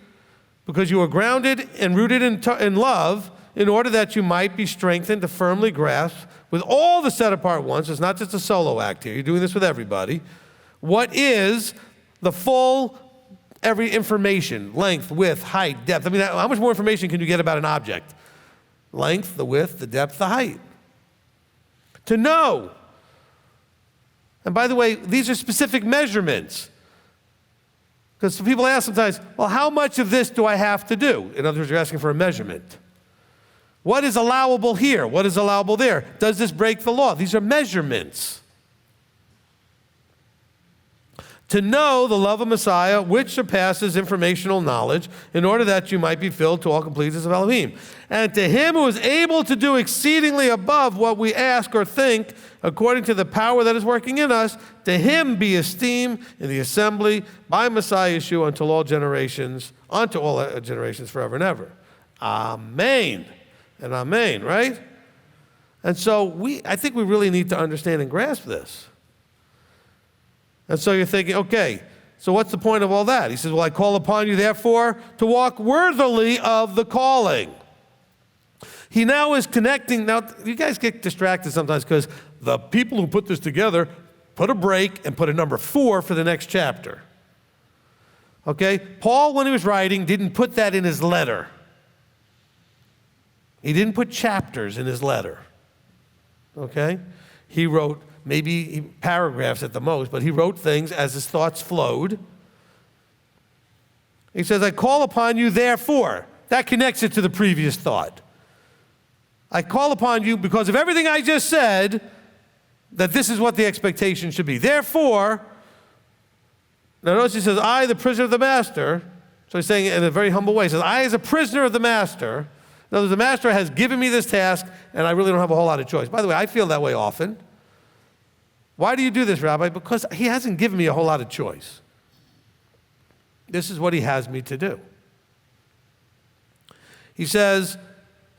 because you are grounded and rooted in love, in order that you might be strengthened to firmly grasp with all the set-apart ones. It's not just a solo act here. You're doing this with everybody. What is the full, every information, length, width, height, depth. I mean, how much more information can you get about an object? Length, the width, the depth, the height. To know. And by the way, these are specific measurements. Because people ask sometimes, well, how much of this do I have to do? In other words, you're asking for a measurement. What is allowable here? What is allowable there? Does this break the law? These are measurements. To know the love of Messiah, which surpasses informational knowledge, in order that you might be filled to all completeness of Elohim. And to him who is able to do exceedingly above what we ask or think, according to the power that is working in us, to him be esteem in the assembly by Messiah Yeshua unto all generations forever and ever. Amen. And amen, right? And so I think we really need to understand and grasp this. And so you're thinking, okay, So what's the point of all that? He says, well, I call upon you, therefore, to walk worthily of the calling. He now is connecting. Now, you guys get distracted sometimes because the people who put this together put a break and put a number 4 for the next chapter. Okay? Paul, when he was writing, didn't put that in his letter. He didn't put chapters in his letter. Okay? He wrote maybe paragraphs at the most, but he wrote things as his thoughts flowed. He says, I call upon you, therefore. That connects it to the previous thought. I call upon you because of everything I just said, that this is what the expectation should be. Therefore, now notice he says, I, the prisoner of the master. So he's saying it in a very humble way. He says, I, as a prisoner of the master. In other words, the master has given me this task, and I really don't have a whole lot of choice. By the way, I feel that way often. Why do you do this, Rabbi? Because he hasn't given me a whole lot of choice. This is what he has me to do. He says,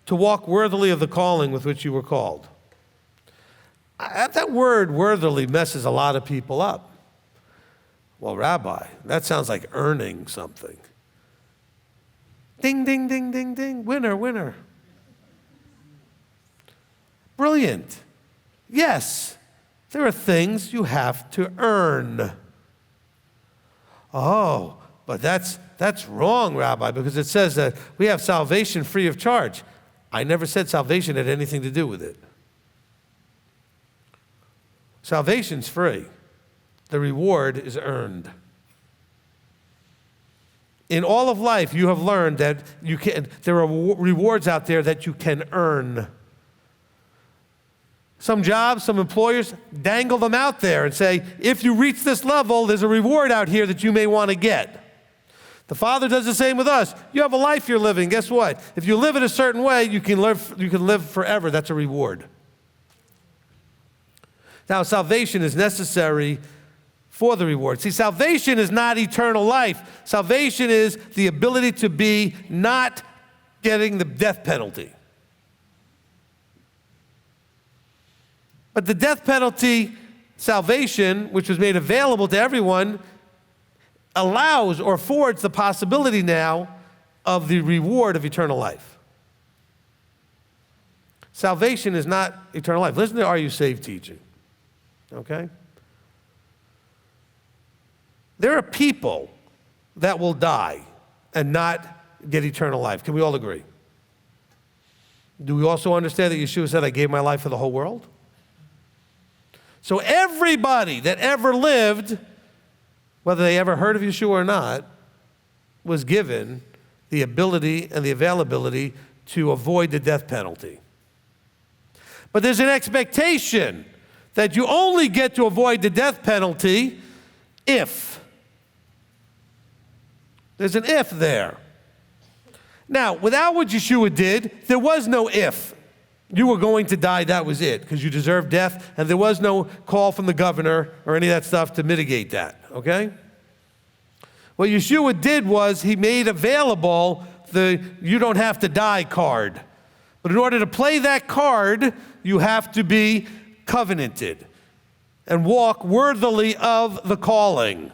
to walk worthily of the calling with which you were called. That word worthily messes a lot of people up. Well, Rabbi, that sounds like earning something. Ding, ding, ding, ding, ding. Winner, winner. Brilliant. Yes, there are things you have to earn. Oh, but that's wrong, Rabbi, because it says that we have salvation free of charge. I never said salvation had anything to do with it. Salvation's free. The reward is earned. In all of life, you have learned that there are rewards out there that you can earn. Some jobs, some employers dangle them out there and say, if you reach this level, there's a reward out here that you may want to get. The Father does the same with us. You have a life you're living. Guess what? If you live it a certain way, you can live forever. That's a reward. Now, salvation is necessary for the reward. See, salvation is not eternal life. Salvation is the ability to be not getting the death penalty. But the death penalty salvation, which was made available to everyone, allows or affords the possibility now of the reward of eternal life. Salvation is not eternal life. Listen to Are You Saved teaching, okay? There are people that will die and not get eternal life. Can we all agree? Do we also understand that Yeshua said, I gave my life for the whole world? So everybody that ever lived, whether they ever heard of Yeshua or not, was given the ability and the availability to avoid the death penalty. But there's an expectation that you only get to avoid the death penalty if. There's an if there. Now, without what Yeshua did, there was no if. You were going to die, that was it, because you deserved death, and there was no call from the governor or any of that stuff to mitigate that, okay? What Yeshua did was he made available the you don't have to die card. But in order to play that card, you have to be covenanted and walk worthily of the calling.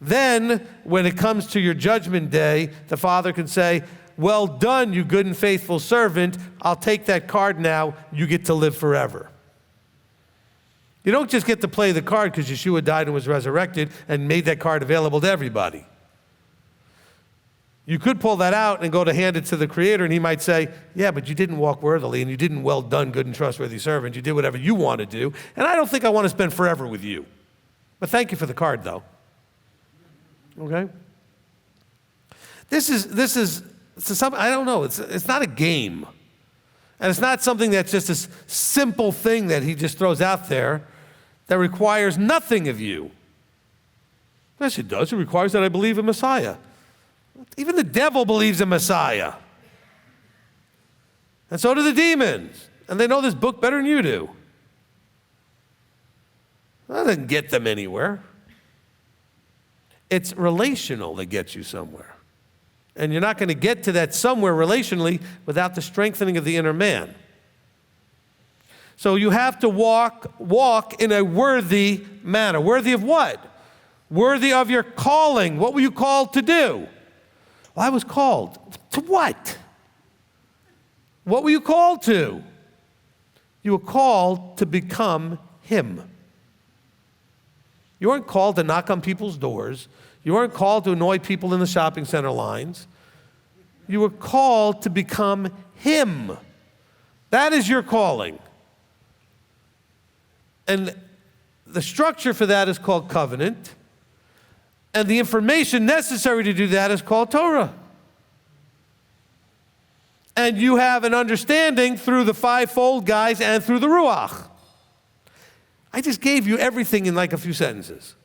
Then, when it comes to your judgment day, the Father can say, well done, you good and faithful servant. I'll take that card now. You get to live forever. You don't just get to play the card because Yeshua died and was resurrected and made that card available to everybody. You could pull that out and go to hand it to the Creator, and he might say, yeah, but you didn't walk worthily, and you didn't well done, good and trustworthy servant. You did whatever you want to do, and I don't think I want to spend forever with you. But thank you for the card, though. Okay? This is something, I don't know, it's not a game. And it's not something that's just a simple thing that he just throws out there that requires nothing of you. Yes, it does. It requires that I believe in Messiah. Even the devil believes in Messiah. And so do the demons. And they know this book better than you do. That doesn't get them anywhere. It's relational that gets you somewhere. And you're not going to get to that somewhere relationally without the strengthening of the inner man. So you have to walk in a worthy manner. Worthy of what? worthy of your calling. What were you called to do? Well, I was called. To what? What were you called to? You were called to become him. You weren't called to knock on people's doors. You weren't called to annoy people in the shopping center lines. You were called to become him. That is your calling. And the structure for that is called covenant. And the information necessary to do that is called Torah. And you have an understanding through the fivefold guys and through the Ruach. I just gave you everything in like a few sentences,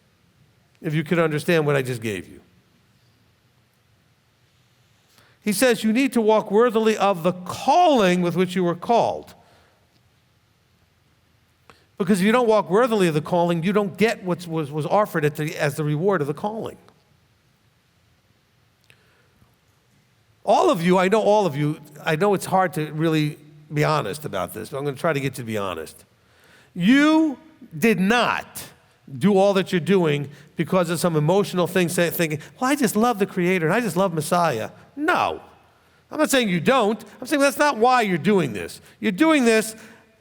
if you could understand what I just gave you. He says you need to walk worthily of the calling with which you were called. Because if you don't walk worthily of the calling, you don't get what was offered as the reward of the calling. All of you, I know it's hard to really be honest about this, but I'm going to try to get you to be honest. You did not do all that you're doing because of some emotional thing, thinking, well, I just love the Creator and I just love Messiah. No. I'm not saying you don't. I'm saying that's not why you're doing this. You're doing this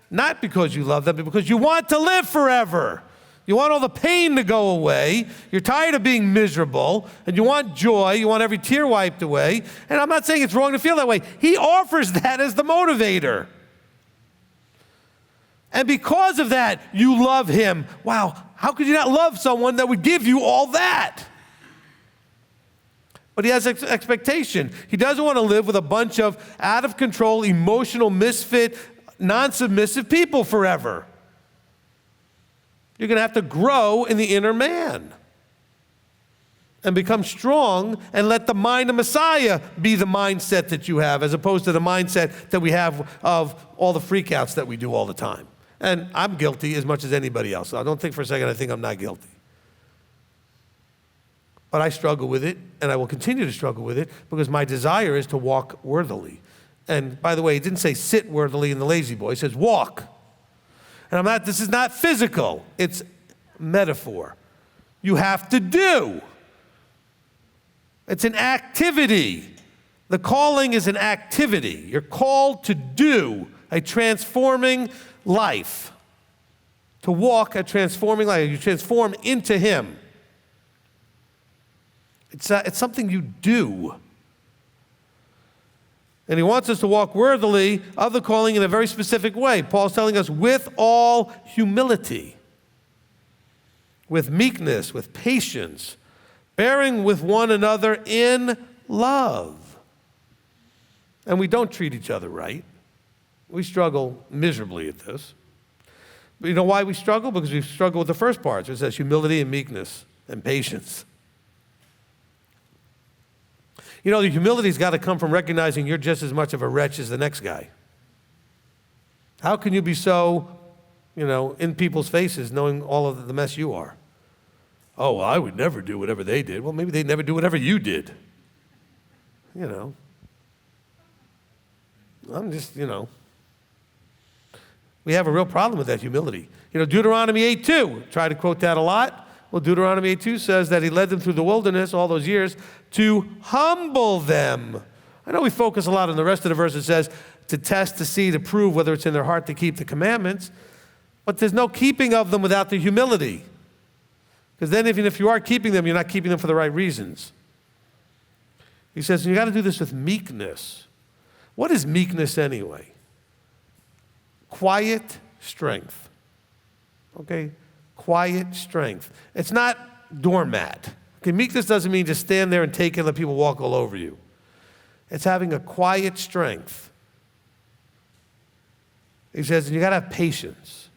not because you love them, but because you want to live forever. You want all the pain to go away. You're tired of being miserable, and you want joy. You want every tear wiped away. And I'm not saying it's wrong to feel that way. He offers that as the motivator. And because of that, you love him. Wow, how could you not love someone that would give you all that? But he has expectation. He doesn't want to live with a bunch of out-of-control, emotional, misfit, non-submissive people forever. You're going to have to grow in the inner man and become strong and let the mind of Messiah be the mindset that you have, as opposed to the mindset that we have of all the freakouts that we do all the time. And I'm guilty as much as anybody else. So I don't think for a second I think I'm not guilty. But I struggle with it, and I will continue to struggle with it, because my desire is to walk worthily. And by the way, it didn't say sit worthily in the lazy boy. It says walk. And this is not physical. It's metaphor. You have to do. It's an activity. The calling is an activity. You're called to do a transforming life. To walk a transforming life. You transform into him. It's something you do. And he wants us to walk worthily of the calling in a very specific way. Paul's telling us with all humility, with meekness, with patience, bearing with one another in love. And we don't treat each other right. We struggle miserably at this. But you know why we struggle? Because we struggle with the first part. It says humility and meekness and patience. You know, the humility's got to come from recognizing you're just as much of a wretch as the next guy. How can you be so, in people's faces knowing all of the mess you are? Oh, well, I would never do whatever they did. Well, maybe they'd never do whatever you did. I'm just, We have a real problem with that humility. Deuteronomy 8:2, try to quote that a lot. Well, Deuteronomy 8:2 says that he led them through the wilderness all those years to humble them. I know we focus a lot on the rest of the verse. It says to test, to see, to prove whether it's in their heart to keep the commandments. But there's no keeping of them without the humility. Because then even if you are keeping them, you're not keeping them for the right reasons. He says, you got to do this with meekness. What is meekness anyway? Quiet strength. Okay? Quiet strength. It's not doormat. Okay, meekness doesn't mean just stand there and take it and let people walk all over you. It's having a quiet strength. He says, and you got to have patience.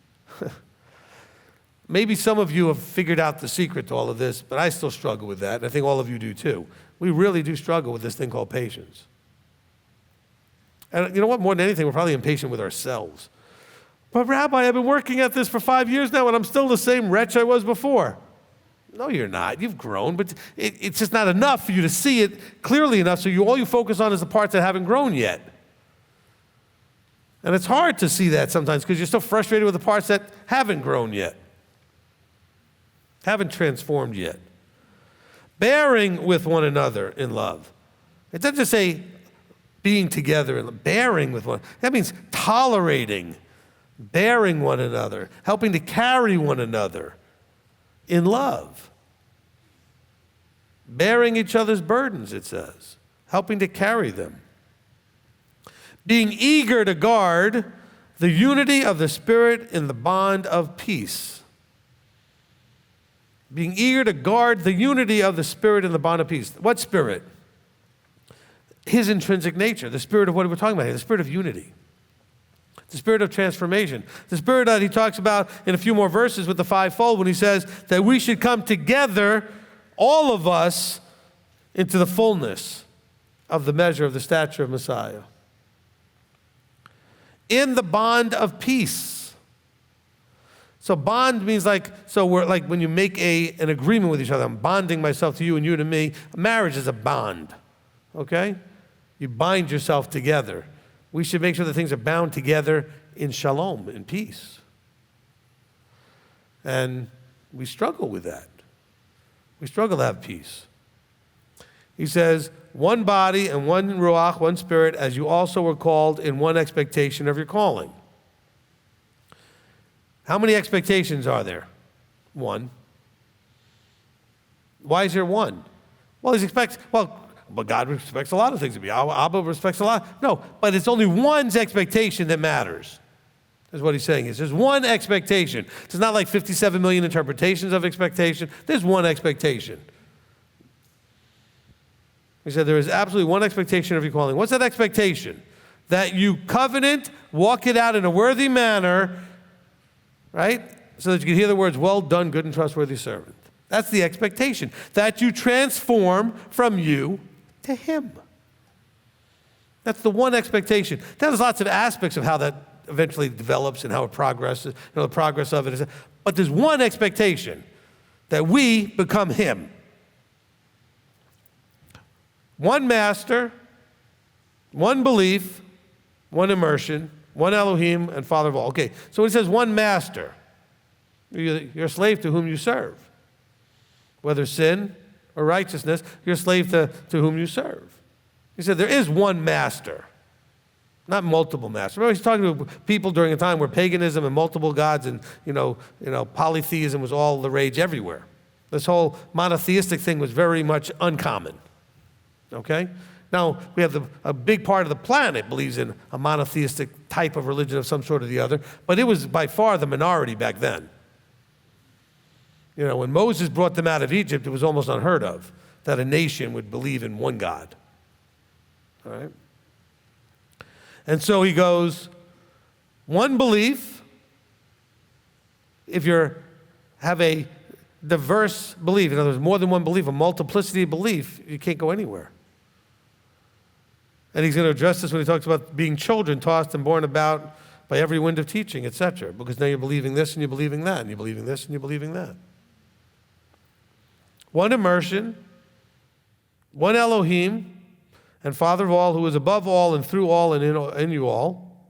Maybe some of you have figured out the secret to all of this, but I still struggle with that, and I think all of you do too. We really do struggle with this thing called patience. And you know what? More than anything, we're probably impatient with ourselves. But Rabbi, I've been working at this for 5 years now, and I'm still the same wretch I was before. No, you're not. You've grown, but it's just not enough for you to see it clearly enough, so all you focus on is the parts that haven't grown yet. And it's hard to see that sometimes because you're so frustrated with the parts that haven't grown yet, haven't transformed yet. bearing with one another in love. It doesn't just say being together and bearing with one. That means tolerating, bearing one another, helping to carry one another in love. Bearing each other's burdens, it says, helping to carry them. Being eager to guard the unity of the Spirit in the bond of peace. Being eager to guard the unity of the Spirit in the bond of peace. What Spirit? His intrinsic nature, the Spirit of what we're talking about here, the Spirit of unity, the Spirit of transformation, the Spirit that he talks about in a few more verses with the fivefold when he says that we should come together, all of us, into the fullness of the measure of the stature of Messiah. In the bond of peace. So bond means we're like when you make an agreement with each other. I'm bonding myself to you and you to me. Marriage is a bond, okay? You bind yourself together. We should make sure that things are bound together in shalom, in peace. And we struggle with that. We struggle to have peace. He says, one body and one ruach, one spirit, as you also were called in one expectation of your calling. How many expectations are there? One. Why is there one? Well, but God respects a lot of things. Abba respects a lot. No, but it's only one's expectation that matters. That's what he's saying. There's one expectation. It's not like 57 million interpretations of expectation. There's one expectation. He said there is absolutely one expectation of your calling. What's that expectation? That you covenant, walk it out in a worthy manner, right? So that you can hear the words, well done, good and trustworthy servant. That's the expectation. That you transform from you to him. That's the one expectation. There's lots of aspects of how that eventually develops and how it progresses, the progress of it is. But there's one expectation, that we become him. One master, one belief, one immersion, one Elohim, and Father of all. Okay, so when it says one master, you're a slave to whom you serve. Whether sin or righteousness, you're a slave to whom you serve. He said there is one master, not multiple masters. Remember, he's talking to people during a time where paganism and multiple gods and polytheism was all the rage everywhere. This whole monotheistic thing was very much uncommon. Okay? Now, we have a big part of the planet believes in a monotheistic type of religion of some sort or the other, but it was by far the minority back then. When Moses brought them out of Egypt, it was almost unheard of that a nation would believe in one God. All right? And so he goes, one belief, if you have a diverse belief, in other words, more than one belief, a multiplicity of belief, you can't go anywhere. And he's going to address this when he talks about being children tossed and borne about by every wind of teaching, etc. Because now you're believing this and you're believing that, and you're believing this and you're believing that. One immersion, one Elohim, and Father of all, who is above all and through all and in you all.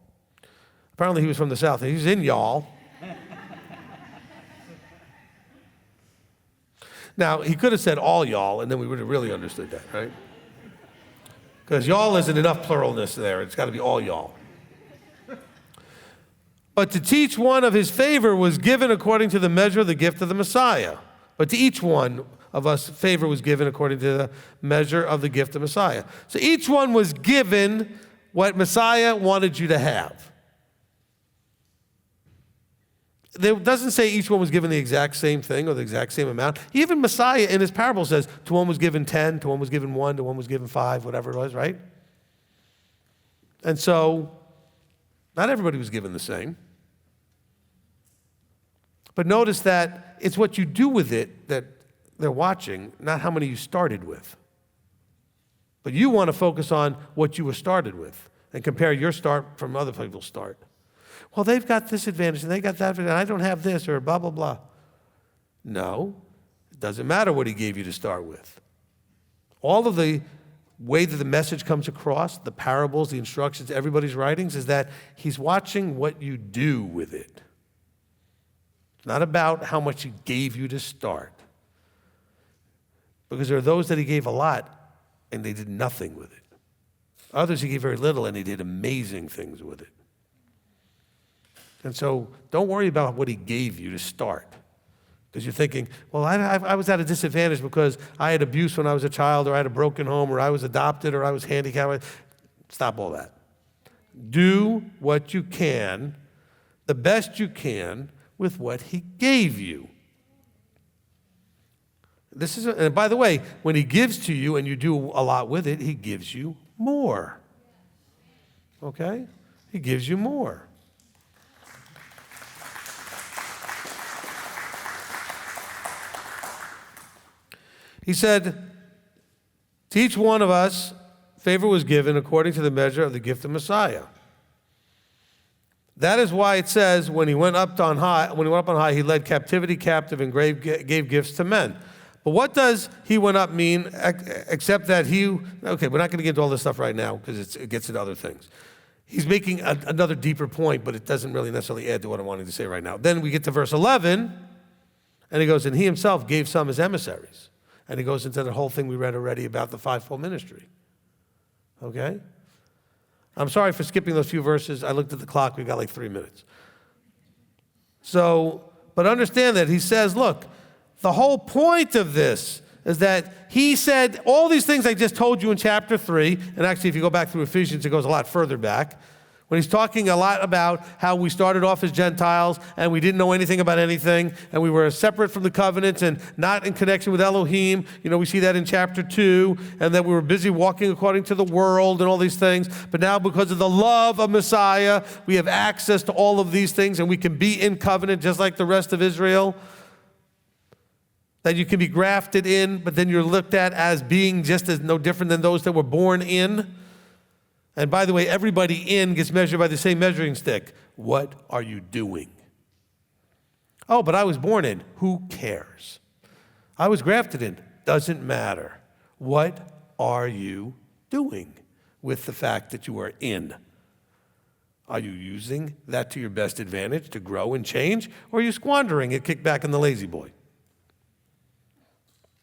Apparently he was from the south. He's in y'all. Now, he could have said all y'all, and then we would have really understood that, right? Because y'all isn't enough pluralness there. It's got to be all y'all. But to teach one of his favor was given according to the measure of the gift of the Messiah. But to each one of us, favor was given according to the measure of the gift of Messiah. So each one was given what Messiah wanted you to have. It doesn't say each one was given the exact same thing or the exact same amount. Even Messiah in his parable says, to one was given 10, to one was given 1, to one was given 5, whatever it was, right? And so, not everybody was given the same. But notice that it's what you do with it that they're watching, not how many you started with. But you want to focus on what you were started with and compare your start from other people's start. Well, they've got this advantage and they got that advantage, and I don't have this, or blah, blah, blah. No, it doesn't matter what he gave you to start with. All of the way that the message comes across, the parables, the instructions, everybody's writings, is that he's watching what you do with it. It's not about how much he gave you to start. Because there are those that he gave a lot and they did nothing with it. Others he gave very little and he did amazing things with it. And so don't worry about what he gave you to start. Because you're thinking, well, I was at a disadvantage because I had abuse when I was a child, or I had a broken home, or I was adopted, or I was handicapped. Stop all that. Do what you can, the best you can, with what he gave you. And by the way, when he gives to you and you do a lot with it, he gives you more. Okay? He gives you more. He said, to each one of us, favor was given according to the measure of the gift of Messiah. That is why it says, when he went up on high, he led captivity captive and gave gifts to men. But what does he went up mean, except that we're not going to get into all this stuff right now because it gets into other things. He's making another deeper point, but it doesn't really necessarily add to what I'm wanting to say right now. Then we get to verse 11, and he goes, and he himself gave some as emissaries. And he goes into the whole thing we read already about the Fivefold Ministry. Okay? I'm sorry for skipping those few verses. I looked at the clock. We got like 3 minutes. But understand that he says, look, the whole point of this is that he said all these things I just told you in chapter 3, and actually if you go back through Ephesians, it goes a lot further back, when he's talking a lot about how we started off as Gentiles and we didn't know anything about anything and we were separate from the covenants and not in connection with Elohim. We see that in chapter 2, and that we were busy walking according to the world and all these things. But now because of the love of Messiah, we have access to all of these things and we can be in covenant just like the rest of Israel. That you can be grafted in, but then you're looked at as being just as no different than those that were born in. And by the way, everybody in gets measured by the same measuring stick. What are you doing? Oh, but I was born in. Who cares? I was grafted in. Doesn't matter. What are you doing with the fact that you are in? Are you using that to your best advantage to grow and change? Or are you squandering it, kick back in the lazy boy?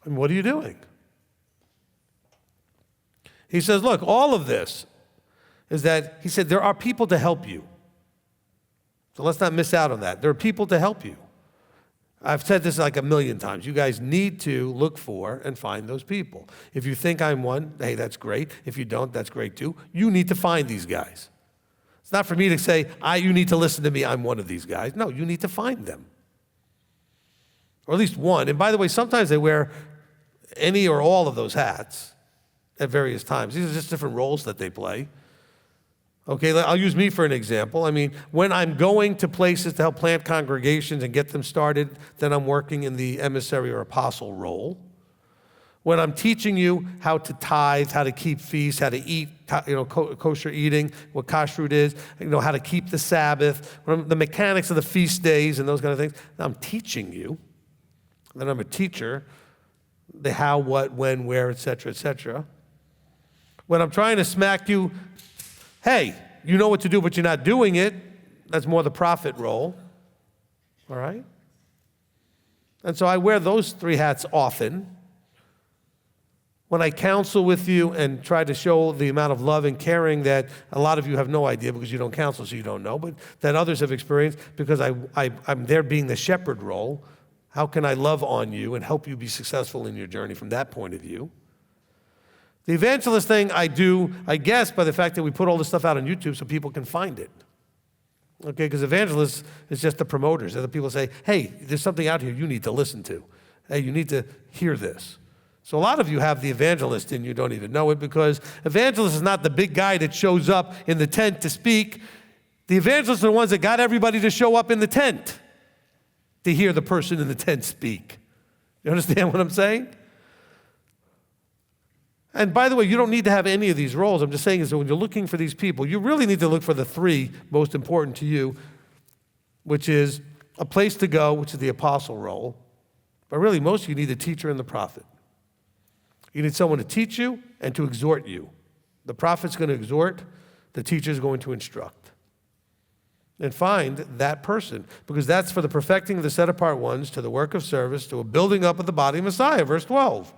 And what are you doing? He says, look, all of this is that, he said, there are people to help you. So let's not miss out on that. There are people to help you. I've said this like a million times. You guys need to look for and find those people. If you think I'm one, hey, that's great. If you don't, that's great too. You need to find these guys. It's not for me to say, you need to listen to me, I'm one of these guys. No, you need to find them. Or at least one. And by the way, sometimes they wear any or all of those hats at various times. These are just different roles that they play. Okay, I'll use me for an example. I mean, when I'm going to places to help plant congregations and get them started, then I'm working in the emissary or apostle role. When I'm teaching you how to tithe, how to keep feasts, how to eat, kosher eating, what kashrut is, how to keep the Sabbath, the mechanics of the feast days and those kind of things, I'm teaching you. Then I'm a teacher, the how, what, when, where, et cetera, When I'm trying to smack you, hey, you know what to do, but you're not doing it, that's more the prophet role, all right? And so I wear those 3 hats often. When I counsel with you and try to show the amount of love and caring that a lot of you have no idea because you don't counsel, so you don't know, but that others have experienced because I'm there being the shepherd role. How can I love on you and help you be successful in your journey from that point of view? The evangelist thing I do, I guess, by the fact that we put all this stuff out on YouTube so people can find it. Okay, because evangelists is just the promoters. They're the people say, hey, there's something out here you need to listen to. Hey, you need to hear this. So a lot of you have the evangelist and you don't even know it, because evangelist is not the big guy that shows up in the tent to speak. The evangelists are the ones that got everybody to show up in the tent to hear the person in the tent speak. You understand what I'm saying? And by the way, you don't need to have any of these roles. I'm just saying is that when you're looking for these people, you really need to look for the 3 most important to you, which is a place to go, which is the apostle role. But really, most of you need a teacher and the prophet. You need someone to teach you and to exhort you. The prophet's going to exhort, the teacher's going to instruct. And find that person, because that's for the perfecting of the set-apart ones, to the work of service, to a building up of the body of Messiah, verse 12.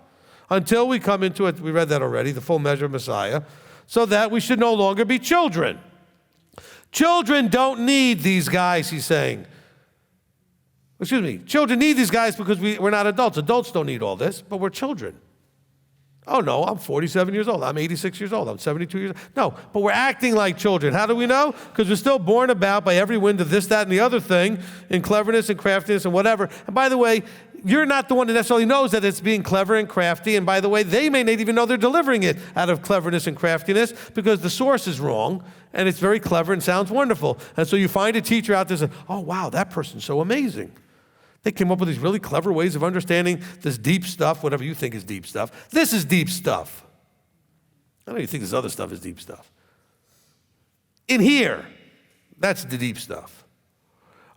until we come into it, we read that already, the full measure of Messiah, so that we should no longer be children. Children don't need these guys, he's saying. Excuse me, children need these guys because we're not adults. Adults don't need all this, but we're children. Oh no, I'm 47 years old, I'm 86 years old, I'm 72 years old. No, but we're acting like children. How do we know? Because we're still born about by every wind of this, that, and the other thing, in cleverness and craftiness and whatever. And by the way, you're not the one that necessarily knows that it's being clever and crafty. And by the way, they may not even know they're delivering it out of cleverness and craftiness because the source is wrong and it's very clever and sounds wonderful. And so you find a teacher out there and say, oh wow, that person's so amazing. They came up with these really clever ways of understanding this deep stuff, whatever you think is deep stuff. This is deep stuff. I know you think this other stuff is deep stuff. In here, that's the deep stuff.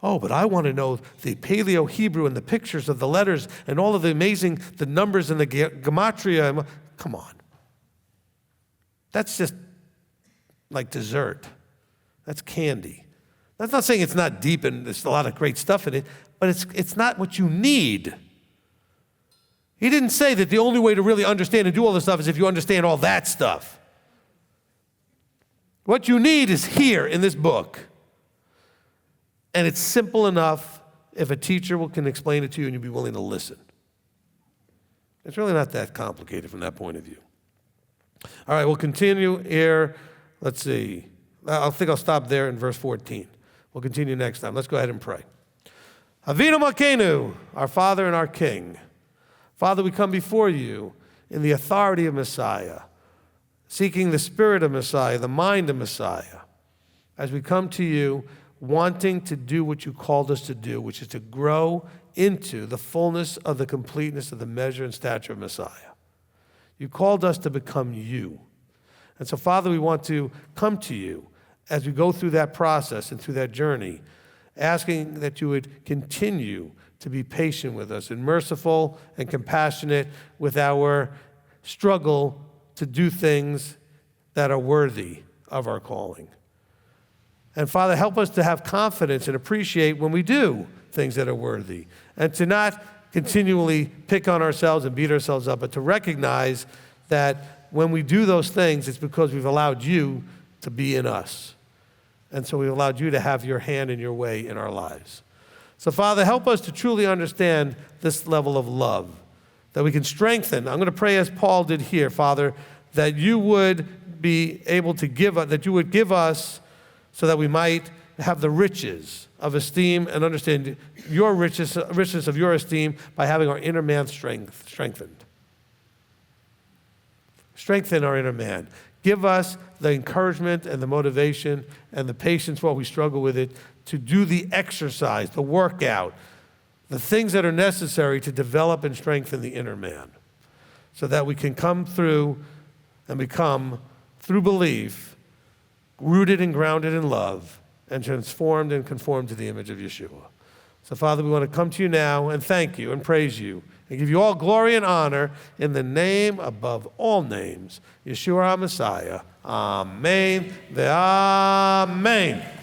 Oh, but I want to know the Paleo-Hebrew and the pictures of the letters and all of the amazing, the numbers and the gematria. Come on. That's just like dessert. That's candy. That's not saying it's not deep and there's a lot of great stuff in it, but it's not what you need. He didn't say that the only way to really understand and do all this stuff is if you understand all that stuff. What you need is here in this book. And it's simple enough if a teacher can explain it to you and you'll be willing to listen. It's really not that complicated from that point of view. All right, we'll continue here. Let's see. I think I'll stop there in verse 14. We'll continue next time. Let's go ahead and pray. Avinu Malkeinu, our Father and our King. Father, we come before you in the authority of Messiah, seeking the spirit of Messiah, the mind of Messiah, as we come to you wanting to do what you called us to do, which is to grow into the fullness of the completeness of the measure and stature of Messiah. You called us to become you. And so, Father, we want to come to you as we go through that process and through that journey, asking that you would continue to be patient with us and merciful and compassionate with our struggle to do things that are worthy of our calling. And Father, help us to have confidence and appreciate when we do things that are worthy, and to not continually pick on ourselves and beat ourselves up, but to recognize that when we do those things, it's because we've allowed you to be in us. And so we've allowed you to have your hand and your way in our lives. So Father, help us to truly understand this level of love, that we can strengthen. I'm going to pray as Paul did here, Father, that you would be able to give us, that you would give us so that we might have the riches of esteem and understand your richness of your esteem by having our inner man strengthened. Strengthen our inner man. Give us the encouragement and the motivation and the patience while we struggle with it to do the exercise, the workout, the things that are necessary to develop and strengthen the inner man so that we can come through and become, through belief, rooted and grounded in love and transformed and conformed to the image of Yeshua. So, Father, we want to come to you now and thank you and praise you and give you all glory and honor in the name above all names, Yeshua our Messiah. Amen. Amen.